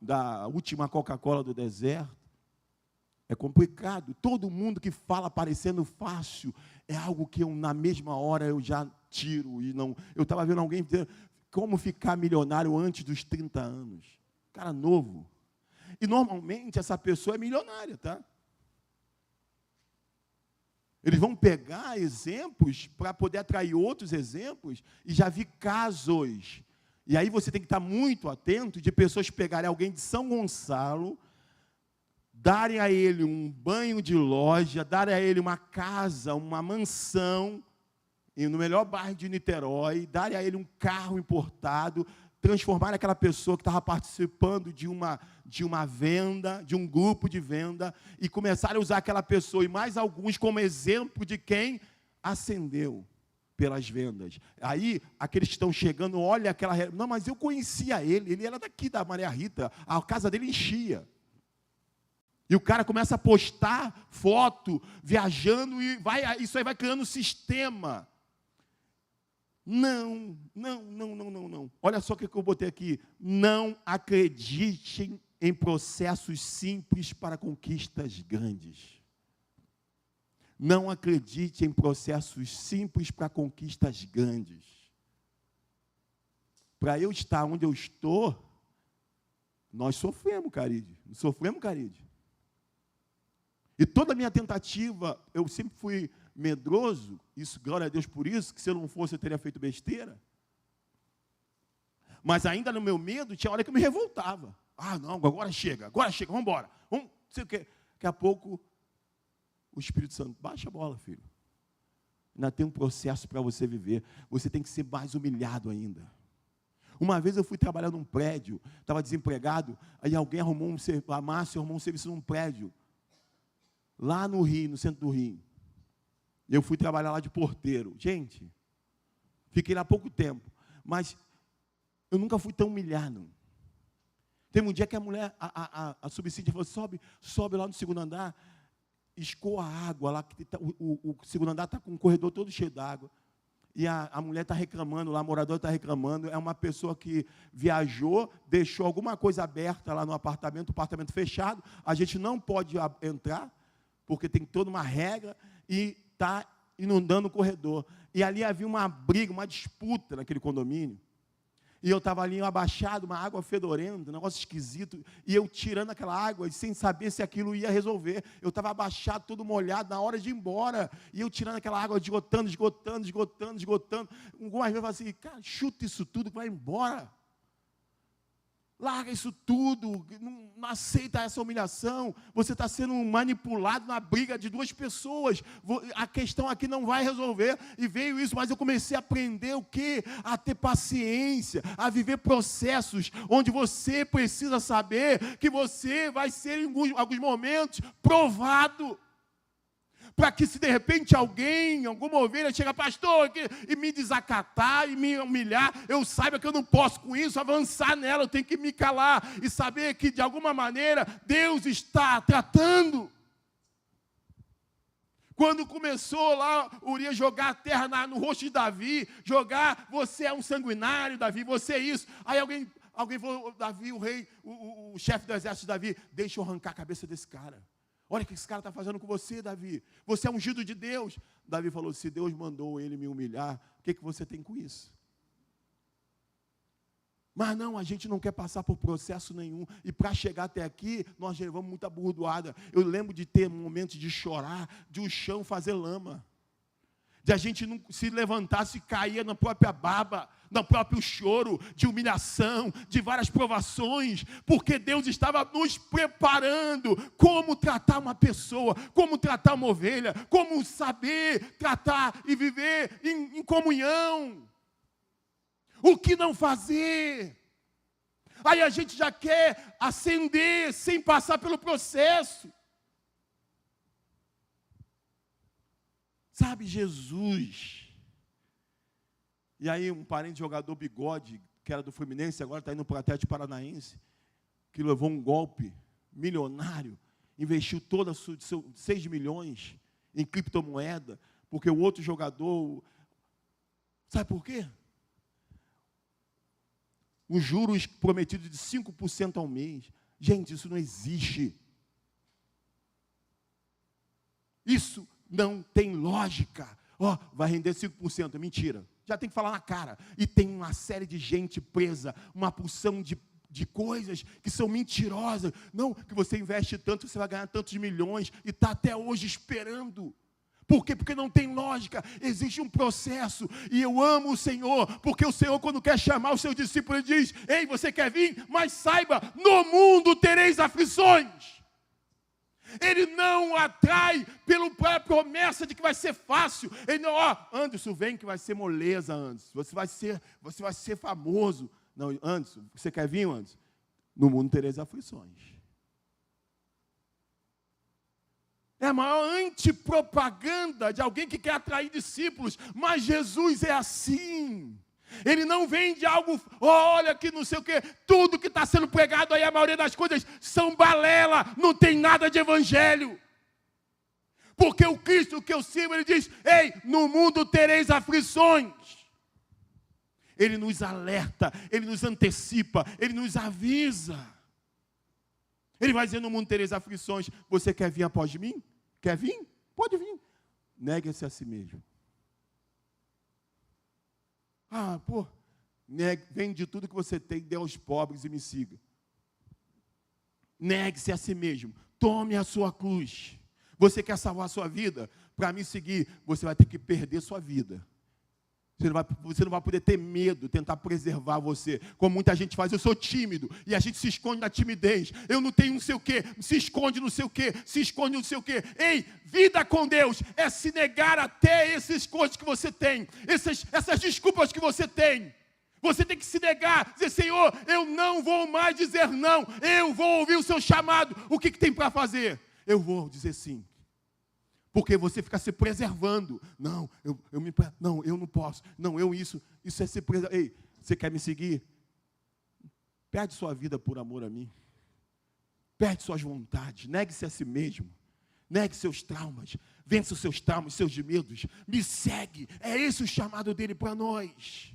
Speaker 1: da última Coca-Cola do deserto, é complicado. Todo mundo que fala parecendo fácil, é algo que na mesma hora eu já tiro. Eu estava vendo alguém dizer, como ficar milionário antes dos 30 anos. Cara novo. E normalmente essa pessoa é milionária, tá? Eles vão pegar exemplos para poder atrair outros exemplos, e já vi casos. E aí você tem que estar muito atento de pessoas pegarem alguém de São Gonçalo, darem a ele um banho de loja, darem a ele uma casa, uma mansão, e no melhor bairro de Niterói, darem a ele um carro importado, transformar aquela pessoa que estava participando de uma venda, de um grupo de venda, e começarem a usar aquela pessoa e mais alguns como exemplo de quem ascendeu pelas vendas. Aí, aqueles que estão chegando, olha aquela... Não, mas eu conhecia ele era daqui da Maria Rita, a casa dele enchia. E o cara começa a postar foto, viajando, e isso aí vai criando um sistema. Não. Olha só o que eu botei aqui. Não acreditem em processos simples para conquistas grandes. Não acredite em processos simples para conquistas grandes. Para eu estar onde eu estou, nós sofremos, Caride. Não sofremos, Caride? E toda a minha tentativa, eu sempre fui medroso, isso, glória a Deus por isso, que se eu não fosse eu teria feito besteira. Mas ainda no meu medo, tinha hora que eu me revoltava. Ah, não, agora chega, vamos embora. Não sei o quê. Daqui a pouco, o Espírito Santo, baixa a bola, filho. Ainda tem um processo para você viver. Você tem que ser mais humilhado ainda. Uma vez eu fui trabalhar num prédio, estava desempregado, aí alguém arrumou a Márcia arrumou um serviço num prédio, lá no Rio, no centro do Rio. Eu fui trabalhar lá de porteiro. Gente, fiquei lá há pouco tempo, mas eu nunca fui tão humilhado. Teve um dia que a mulher, a subsídia falou, sobe lá no segundo andar, escoa a água lá, que o segundo andar está com um corredor todo cheio d'água. E a mulher está reclamando lá, a moradora está reclamando, é uma pessoa que viajou, deixou alguma coisa aberta lá no apartamento, o apartamento fechado, a gente não pode entrar, porque tem toda uma regra, e está inundando o corredor. E ali havia uma briga, uma disputa naquele condomínio. E eu estava ali abaixado, uma água fedorenta, um negócio esquisito, e eu tirando aquela água, sem saber se aquilo ia resolver. Eu estava abaixado, todo molhado, na hora de ir embora, e eu tirando aquela água, esgotando. Algumas vezes eu falo assim, cara, chuta isso tudo que vai embora. Larga isso tudo, não aceita essa humilhação. Você está sendo manipulado na briga de duas pessoas. A questão aqui não vai resolver. E veio isso, mas eu comecei a aprender o quê? A ter paciência, a viver processos onde você precisa saber que você vai ser, em alguns momentos, provado. Para que se de repente alguém, alguma ovelha, chega, pastor, aqui, e me desacatar, e me humilhar, eu saiba que eu não posso com isso, avançar nela, eu tenho que me calar, e saber que de alguma maneira Deus está tratando. Quando começou lá, Urias jogar a terra no rosto de Davi, você é um sanguinário, Davi, você é isso. Aí alguém falou, Davi, o rei, o chefe do exército de Davi, deixa eu arrancar a cabeça desse cara. Olha o que esse cara está fazendo com você, Davi. Você é ungido de Deus. Davi falou, se Deus mandou ele me humilhar, o que você tem com isso? Mas não, a gente não quer passar por processo nenhum. E para chegar até aqui, nós levamos muita burdoada. Eu lembro de ter momentos de chorar, de o chão fazer lama. De a gente não se levantasse e caía na própria baba, no próprio choro, de humilhação, de várias provações, porque Deus estava nos preparando como tratar uma pessoa, como tratar uma ovelha, como saber tratar e viver em comunhão. O que não fazer? Aí a gente já quer ascender sem passar pelo processo. Sabe, Jesus. E aí um parente de jogador Bigode, que era do Fluminense, agora está indo para o Atlético Paranaense, que levou um golpe milionário, investiu toda 6 milhões em criptomoeda, porque o outro jogador... Sabe por quê? Os juros prometidos de 5% ao mês. Gente, isso não existe. Isso não tem lógica. Vai render 5%, mentira. Já tem que falar na cara. E tem uma série de gente presa, uma porção de coisas que são mentirosas. Não, que você investe tanto, você vai ganhar tantos milhões, e está até hoje esperando. Por quê? Porque não tem lógica, existe um processo, e eu amo o Senhor, porque o Senhor, quando quer chamar os seus discípulos, ele diz, ei, você quer vir? Mas saiba, no mundo tereis aflições.
Speaker 2: Ele não atrai pela promessa de que vai ser fácil. Ele não, Anderson, vem que vai ser moleza, Anderson. Você vai ser famoso. Não, Anderson, você quer vir, Anderson? No mundo tereis aflições. É a maior antipropaganda de alguém que quer atrair discípulos. Mas Jesus é assim. Ele não vende algo, olha que não sei o quê. Tudo que está sendo pregado aí, a maioria das coisas são balela. Não tem nada de evangelho. Porque o Cristo que eu sirvo, ele diz, ei, no mundo tereis aflições. Ele nos alerta, ele nos antecipa, ele nos avisa. Ele vai dizer, no mundo tereis aflições. Você quer vir após mim? Quer vir? Pode vir. Negue-se a si mesmo. Vende tudo que você tem, dê aos pobres e me siga. Negue-se a si mesmo. Tome a sua cruz. Você quer salvar a sua vida? Para me seguir, você vai ter que perder sua vida. Você não vai poder ter medo, tentar preservar você. Como muita gente faz, eu sou tímido. E a gente se esconde na timidez. Eu não tenho não sei o quê. Se esconde não sei o quê. Se esconde não sei o quê. Ei, vida com Deus é se negar até esses coisas que você tem. Essas desculpas que você tem. Você tem que se negar. Dizer, Senhor, eu não vou mais dizer não. Eu vou ouvir o seu chamado. O que tem para fazer? Eu vou dizer sim. Porque você fica se preservando. Não, eu não posso. Não, isso é se preservar. Ei, você quer me seguir? Perde sua vida por amor a mim. Perde suas vontades. Negue-se a si mesmo. Negue seus traumas. Vença os seus traumas, seus medos. Me segue. É esse o chamado dele para nós.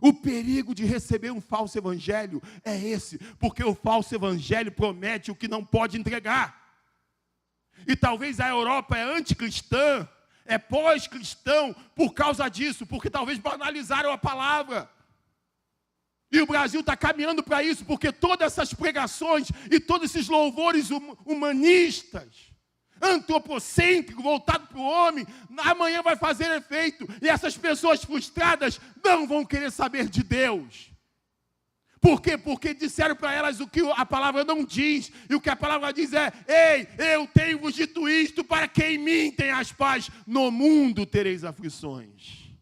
Speaker 2: O perigo de receber um falso evangelho é esse. Porque o falso evangelho promete o que não pode entregar. E talvez a Europa é anticristã, é pós-cristão por causa disso, porque talvez banalizaram a palavra. E o Brasil está caminhando para isso, porque todas essas pregações e todos esses louvores humanistas, antropocêntricos, voltados para o homem, amanhã vai fazer efeito. E essas pessoas frustradas não vão querer saber de Deus. Por quê? Porque disseram para elas o que a palavra não diz. E o que a palavra diz é, ei, eu tenho-vos dito isto para que em mim tenhas paz. No mundo tereis aflições.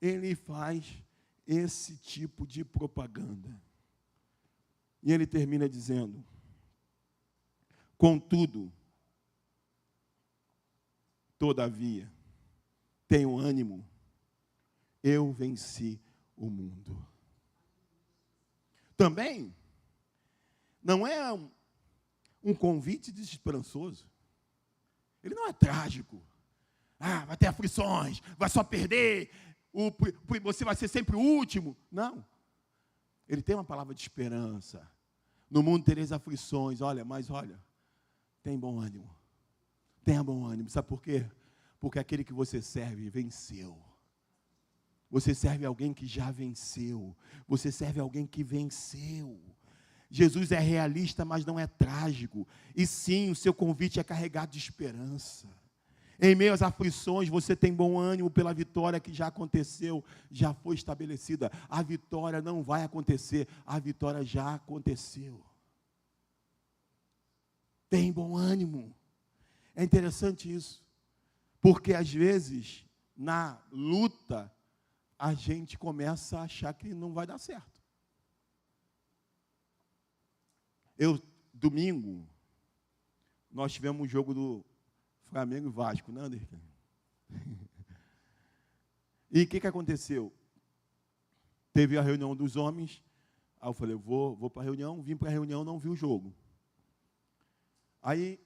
Speaker 2: Ele faz esse tipo de propaganda. E ele termina dizendo, contudo, todavia, tenho ânimo, eu venci o mundo. Também, não é um convite desesperançoso. Ele não é trágico. Vai ter aflições, vai só perder, você vai ser sempre o último. Não. Ele tem uma palavra de esperança. No mundo tereis aflições, mas tem bom ânimo. Tenha bom ânimo. Sabe por quê? Porque aquele que você serve venceu. Você serve alguém que já venceu. Você serve alguém que venceu. Jesus é realista, mas não é trágico. E sim, o seu convite é carregado de esperança. Em meio às aflições, você tem bom ânimo pela vitória que já aconteceu, já foi estabelecida. A vitória não vai acontecer, a vitória já aconteceu. Tem bom ânimo. É interessante isso, porque às vezes, na luta, a gente começa a achar que não vai dar certo. Domingo, nós tivemos um jogo do Flamengo e Vasco, né, Anderson? E o que aconteceu? Teve a reunião dos homens, aí eu falei, vou para a reunião, vim para a reunião, não vi o jogo. Aí,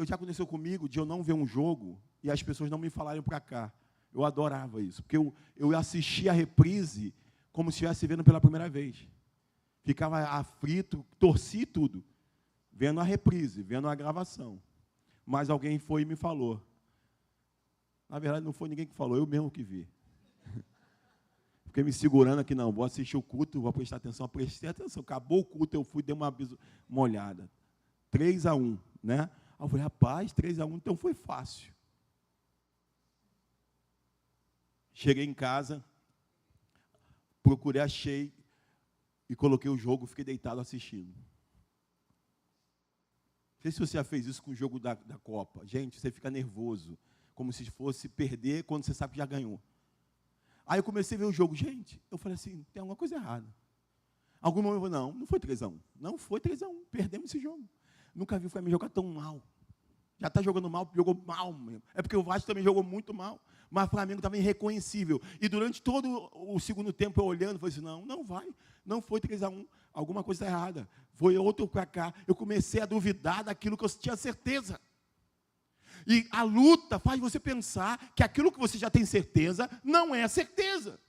Speaker 2: já aconteceu comigo de eu não ver um jogo e as pessoas não me falarem para cá. Eu adorava isso, porque eu assistia a reprise como se estivesse vendo pela primeira vez. Ficava aflito, torci tudo, vendo a reprise, vendo a gravação. Mas alguém foi e me falou. Na verdade, não foi ninguém que falou, eu mesmo que vi. Fiquei me segurando aqui, não, vou assistir o culto, vou prestar atenção. Prestei atenção, acabou o culto, eu fui, dei uma olhada. 3-1, né? Aí eu falei, rapaz, 3-1, então foi fácil. Cheguei em casa, procurei, achei, e coloquei o jogo, fiquei deitado assistindo. sei se você já fez isso com o jogo da Copa. Gente, você fica nervoso, como se fosse perder quando você sabe que já ganhou. Aí eu comecei a ver o jogo. Gente, eu falei assim, tem alguma coisa errada. Algum momento eu falei, não foi 3-1. Não foi 3-1, perdemos esse jogo. Nunca vi o Flamengo jogar tão mal. Já está jogando mal, jogou mal mesmo. É porque o Vasco também jogou muito mal. Mas o Flamengo estava irreconhecível. E durante todo o segundo tempo, eu olhando, falei assim, não vai. Não foi 3-1. Alguma coisa está errada. Foi outro para cá. Eu comecei a duvidar daquilo que eu tinha certeza. E a luta faz você pensar que aquilo que você já tem certeza, não é certeza.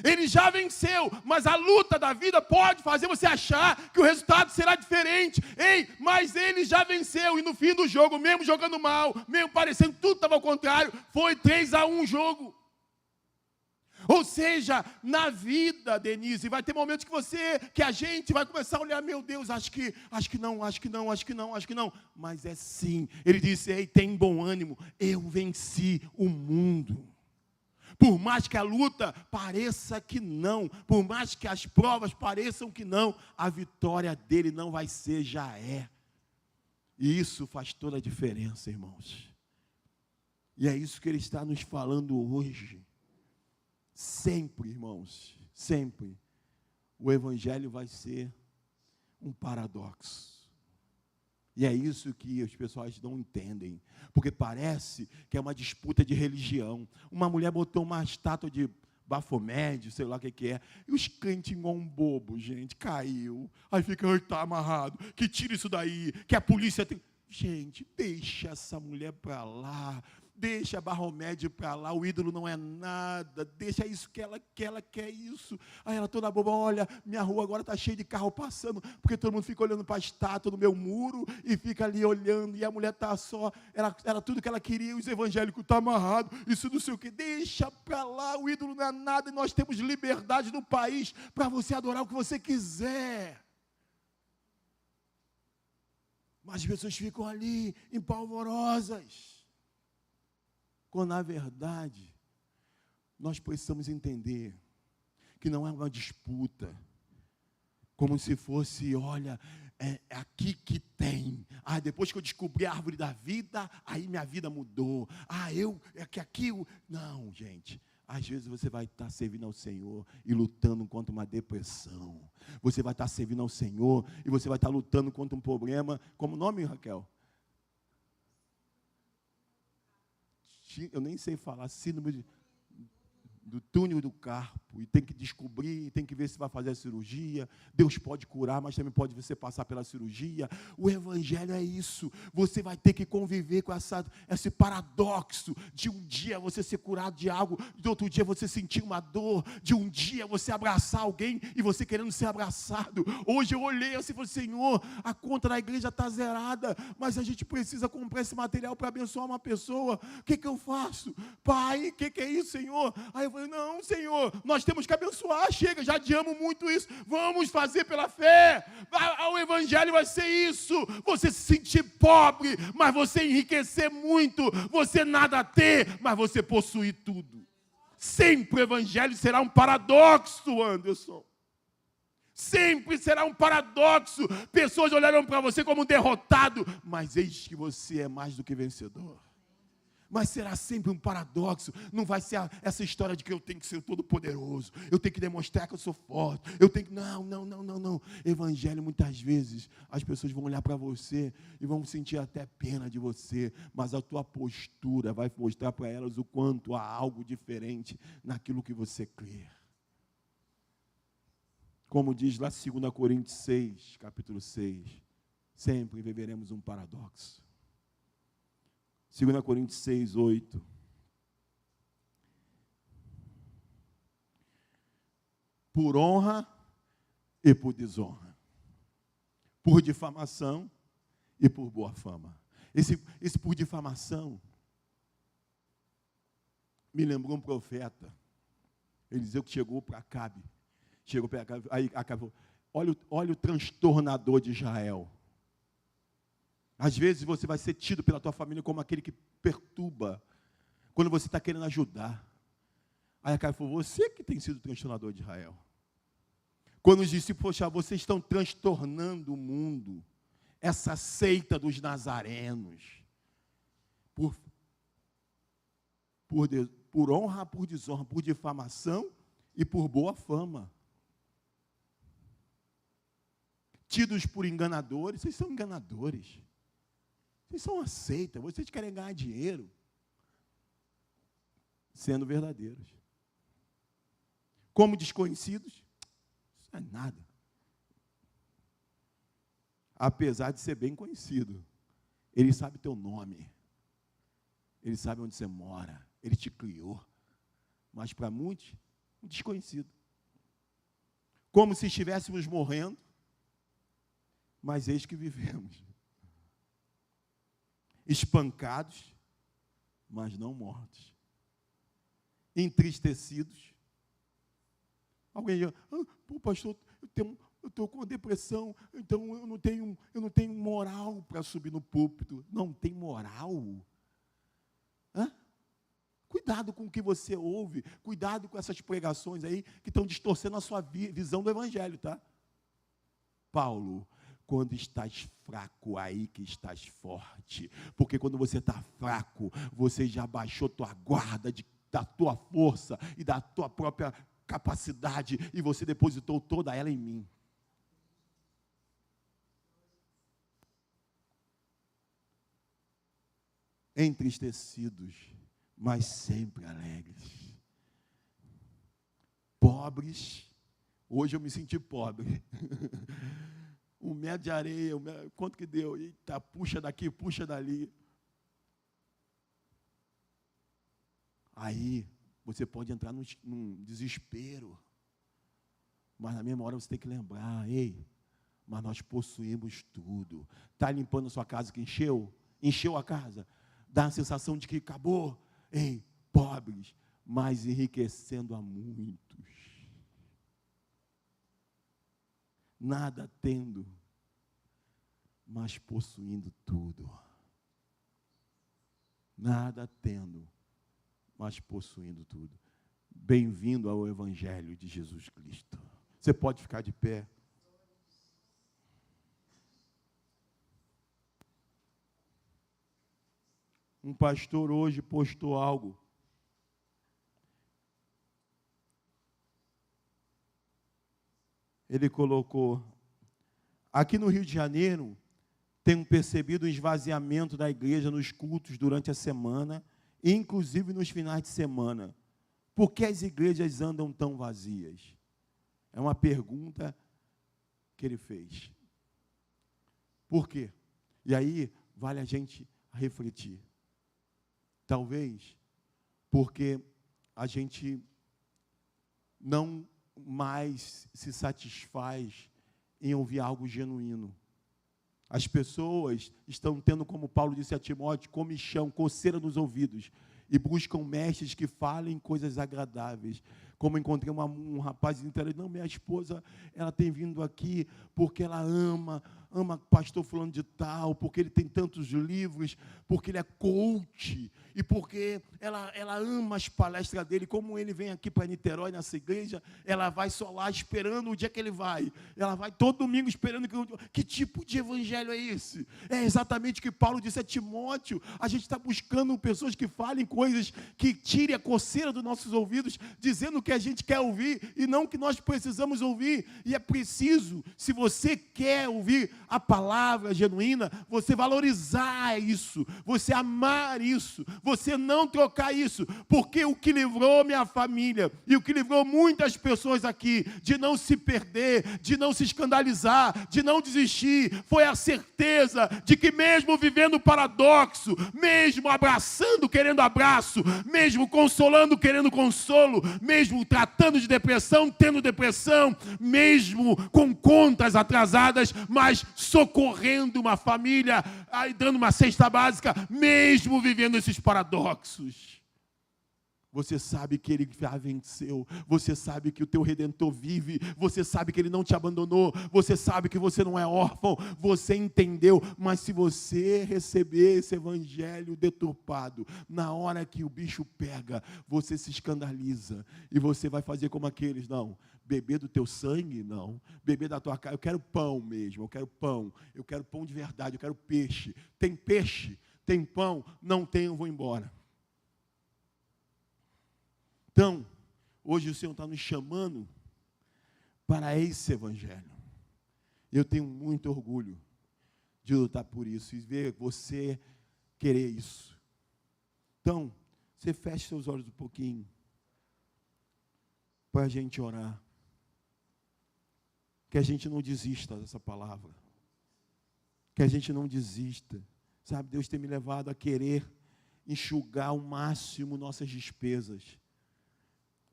Speaker 2: Ele já venceu, mas a luta da vida pode fazer você achar que o resultado será diferente. Ei, mas ele já venceu, e no fim do jogo, mesmo jogando mal, mesmo parecendo que tudo estava ao contrário, foi 3-1 o jogo. Ou seja, na vida, Denise, vai ter momentos que a gente vai começar a olhar, meu Deus, acho que não. Mas é sim. Ele disse, ei, tem bom ânimo, eu venci o mundo. Por mais que a luta pareça que não, por mais que as provas pareçam que não, a vitória dele não vai ser, já é. E isso faz toda a diferença, irmãos. E é isso que ele está nos falando hoje. Sempre, irmãos, sempre, o evangelho vai ser um paradoxo. E é isso que os pessoas não entendem, porque parece que é uma disputa de religião. Uma mulher botou uma estátua de Baphomet, sei lá o que é, e os crentes igual um bobo, gente, caiu. Aí fica, está amarrado, que tira isso daí, que a polícia tem... Gente, deixa essa mulher para lá, deixa a Baphomet para lá, o ídolo não é nada, deixa isso que ela quer isso. Aí ela toda boba, olha, minha rua agora está cheia de carro passando, porque todo mundo fica olhando para a estátua no meu muro, e fica ali olhando, e a mulher está só, era tudo que ela queria, os evangélicos estão amarrados, isso não sei o que, deixa para lá, o ídolo não é nada, e nós temos liberdade no país, para você adorar o que você quiser. Mas as pessoas ficam ali, empolvorosas. Quando, na verdade, nós precisamos entender que não é uma disputa, como se fosse, olha, é aqui que tem. Ah, depois que eu descobri a árvore da vida, aí minha vida mudou. Ah, é que aqui... Não, gente. Às vezes você vai estar servindo ao Senhor e lutando contra uma depressão. Você vai estar servindo ao Senhor e você vai estar lutando contra um problema. Como o nome, Raquel? Eu nem sei falar, síndrome do túnel do carpo, e tem que descobrir, tem que ver se vai fazer a cirurgia. Deus pode curar, mas também pode você passar pela cirurgia. O evangelho é isso. Você vai ter que conviver com esse paradoxo de um dia você ser curado de algo, de outro dia você sentir uma dor, de um dia você abraçar alguém e você querendo ser abraçado. Hoje eu olhei assim e falei, Senhor, a conta da igreja está zerada, mas a gente precisa comprar esse material para abençoar uma pessoa. O que eu faço? Pai, o que é isso, Senhor? Aí eu falei, não, Senhor, nós temos que abençoar, chega, já adiamos muito isso, vamos fazer pela fé. O evangelho vai ser isso, você se sentir pobre, mas você enriquecer muito, você nada ter, mas você possuir tudo. Sempre o evangelho será um paradoxo, Anderson. Sempre será um paradoxo. Pessoas olharão para você como um derrotado, mas eis que você é mais do que vencedor. Mas será sempre um paradoxo. Não vai ser essa história de que eu tenho que ser todo poderoso, eu tenho que demonstrar que eu sou forte, eu tenho que... Não. Evangelho, muitas vezes, as pessoas vão olhar para você e vão sentir até pena de você, mas a tua postura vai mostrar para elas o quanto há algo diferente naquilo que você crê. Como diz lá 2 Coríntios 6, capítulo 6, sempre viveremos um paradoxo. 2 Coríntios 6, 8. Por honra e por desonra. Por difamação e por boa fama. Esse por difamação me lembrou um profeta. Eliseu que chegou para Acabe. Aí Acabe falou, olha o transtornador de Israel. Às vezes você vai ser tido pela tua família como aquele que perturba, quando você está querendo ajudar. Aí Acabe falou, você que tem sido transtornador de Israel. Quando os discípulos, poxa, vocês estão transtornando o mundo. essa seita dos nazarenos. Por honra, por desonra, por difamação e por boa fama. Tidos por enganadores, vocês são enganadores. Vocês são uma seita, vocês querem ganhar dinheiro sendo verdadeiros. Como desconhecidos, isso não é nada. Apesar de ser bem conhecido, ele sabe teu nome, ele sabe onde você mora, ele te criou, mas para muitos, um desconhecido. Como se estivéssemos morrendo, mas eis que vivemos. Espancados, mas não mortos. Entristecidos. Alguém diz, pô, pastor, eu estou com depressão, então eu não tenho moral para subir no púlpito. Não tem moral? Cuidado com o que você ouve, cuidado com essas pregações aí que estão distorcendo a sua visão do Evangelho, tá? Paulo, quando estás fraco, aí que estás forte. Porque quando você está fraco, você já baixou tua guarda da tua força e da tua própria capacidade, e você depositou toda ela em mim. Entristecidos, mas sempre alegres. Pobres, hoje eu me senti pobre. 1 metro de areia, quanto que deu? Eita, puxa daqui, puxa dali. Aí, você pode entrar num desespero. Mas na mesma hora você tem que lembrar, ei, mas nós possuímos tudo. Está limpando a sua casa que encheu? Encheu a casa? Dá a sensação de que acabou? Ei, pobres, mas enriquecendo a muitos. Nada tendo, mas possuindo tudo. Nada tendo, mas possuindo tudo. Bem-vindo ao Evangelho de Jesus Cristo. Você pode ficar de pé. Um pastor hoje postou algo. Ele colocou: aqui no Rio de Janeiro, tenho percebido o esvaziamento da igreja nos cultos durante a semana, inclusive nos finais de semana. Por que as igrejas andam tão vazias? É uma pergunta que ele fez. Por quê? E aí, vale a gente refletir. Talvez porque a gente não mais se satisfaz em ouvir algo genuíno. As pessoas estão tendo, como Paulo disse a Timóteo, comichão, coceira nos ouvidos, e buscam mestres que falem coisas agradáveis. Como encontrei um rapaz dizendo, não, minha esposa, ela tem vindo aqui porque ela ama pastor fulano de tal, porque ele tem tantos livros, porque ele é coach, e porque ela ama as palestras dele. Como ele vem aqui para Niterói, nessa igreja, ela vai só lá esperando o dia que ele vai. Ela vai todo domingo esperando. Que tipo de evangelho é esse? É exatamente o que Paulo disse a Timóteo. A gente está buscando pessoas que falem coisas que tirem a coceira dos nossos ouvidos, dizendo o que a gente quer ouvir e não o que nós precisamos ouvir. E é preciso, se você quer ouvir a palavra genuína, você valorizar isso, você amar isso, você não trocar isso, porque o que livrou minha família e o que livrou muitas pessoas aqui de não se perder, de não se escandalizar, de não desistir, foi a certeza de que mesmo vivendo paradoxo, mesmo abraçando querendo abraço, mesmo consolando querendo consolo, mesmo tratando de depressão, tendo depressão, mesmo com contas atrasadas, mas socorrendo uma família, aí dando uma cesta básica, mesmo vivendo esses paradoxos. Você sabe que Ele já venceu, você sabe que o teu Redentor vive, você sabe que Ele não te abandonou, você sabe que você não é órfão, você entendeu, mas se você receber esse evangelho deturpado, na hora que o bicho pega, você se escandaliza, e você vai fazer como aqueles, não, Beber do teu sangue? Não. Beber da tua carne? Eu quero pão mesmo, eu quero pão. Eu quero pão de verdade, eu quero peixe. Tem peixe? Tem pão? Não tem, eu vou embora. Então, hoje o Senhor está nos chamando para esse evangelho. Eu tenho muito orgulho de lutar por isso e ver você querer isso. Então, você feche seus olhos um pouquinho para a gente orar. Que a gente não desista dessa palavra. Que a gente não desista. Sabe, Deus tem me levado a querer enxugar ao máximo nossas despesas.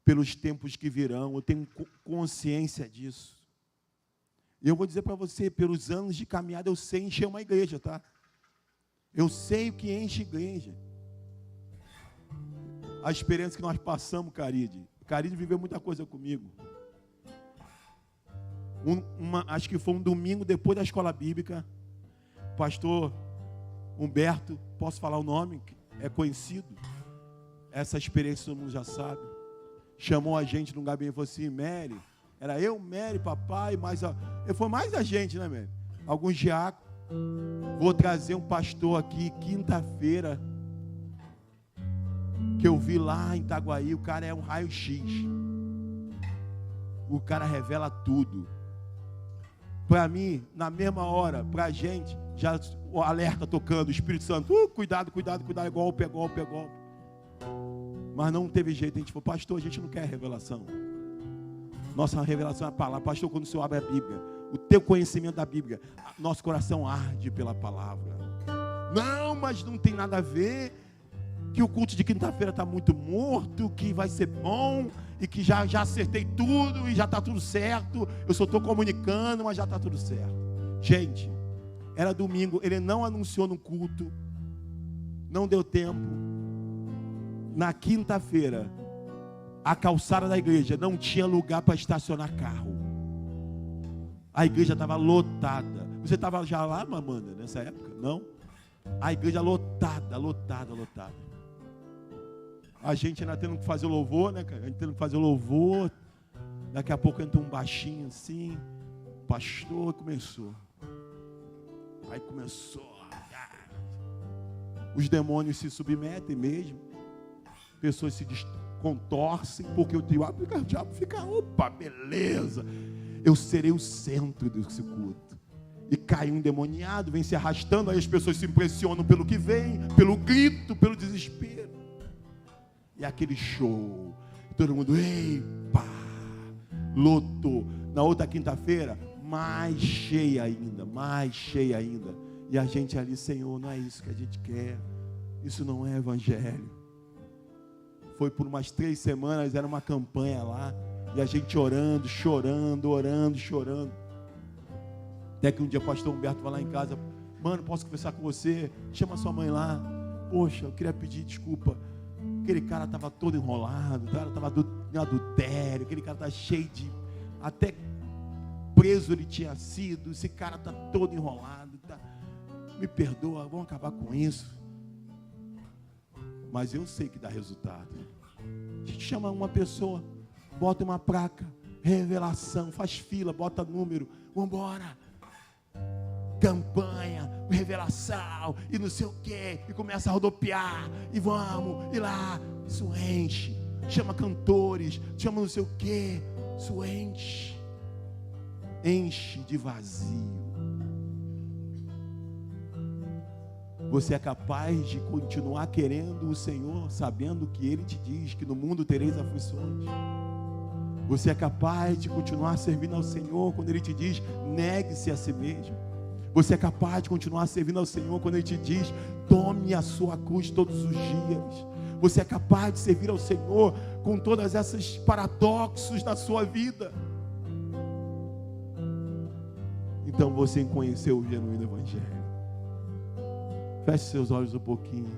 Speaker 2: Pelos tempos que virão, eu tenho consciência disso. E eu vou dizer para você, pelos anos de caminhada, eu sei encher uma igreja, tá? Eu sei o que enche igreja. A experiência que nós passamos, Caride. Caride viveu muita coisa comigo. Acho que foi um domingo depois da escola bíblica. Pastor Humberto, posso falar o nome? É conhecido. Essa experiência todo mundo já sabe. Chamou a gente num gabinete e falou assim, Mary, era eu, Mary, papai, foi mais a gente, né, Mary? Alguns diáconos. Vou trazer um pastor aqui, quinta-feira, que eu vi lá em Itaguaí, o cara é um raio-x. O cara revela tudo. Para mim, na mesma hora, para a gente, já o alerta tocando, o Espírito Santo, cuidado, cuidado, cuidado, golpe, golpe, golpe. Mas não teve jeito, a gente falou, pastor, a gente não quer revelação. Nossa revelação é a palavra. Pastor, quando o Senhor abre a Bíblia, o teu conhecimento da Bíblia, nosso coração arde pela palavra. Não, mas não tem nada a ver, que o culto de quinta-feira está muito morto, que vai ser bom, e que já acertei tudo, e já está tudo certo, eu só estou comunicando, mas já está tudo certo. Gente, era domingo, ele não anunciou no culto, não deu tempo. Na quinta-feira, a calçada da igreja não tinha lugar para estacionar carro. A igreja estava lotada. Você estava já lá, Amanda, nessa época? Não? A igreja lotada, lotada, lotada. A gente ainda tendo que fazer o louvor, né, cara? A gente tendo que fazer o louvor. Daqui a pouco entra um baixinho assim. O pastor começou. Aí começou. Os demônios se submetem mesmo. Pessoas se contorcem, porque o diabo fica, opa, beleza. Eu serei o centro desse culto. E cai um endemoniado, vem se arrastando, aí as pessoas se impressionam pelo que vem, pelo grito, pelo desespero. E aquele show, todo mundo, epa, lotou. Na outra quinta-feira, mais cheia ainda, mais cheia ainda. E a gente ali, Senhor, não é isso que a gente quer. Isso não é evangelho. Foi por umas 3 semanas, era uma campanha lá. E a gente orando, chorando, orando, chorando. Até que um dia o pastor Humberto vai lá em casa. Mano, posso conversar com você? Chama sua mãe lá. Poxa, eu queria pedir desculpa. Aquele cara estava todo enrolado. O cara estava em adultério. Aquele cara estava cheio de... Até preso ele tinha sido. Esse cara está todo enrolado. Tá... Me perdoa, vamos acabar com isso. Mas eu sei que dá resultado. A gente chama uma pessoa, bota uma placa, revelação, faz fila, bota número, vamos embora. Campanha, revelação, e não sei o quê, e começa a rodopiar, e vamos, e lá, isso enche. Chama cantores, chama não sei o quê, isso enche. Enche de vazio. Você é capaz de continuar querendo o Senhor, sabendo que Ele te diz que no mundo tereis aflições. Você é capaz de continuar servindo ao Senhor quando Ele te diz, negue-se a si mesmo. Você é capaz de continuar servindo ao Senhor quando Ele te diz, tome a sua cruz todos os dias. Você é capaz de servir ao Senhor com todas essas paradoxos da sua vida. Então você conheceu o genuíno Evangelho. Feche seus olhos um pouquinho.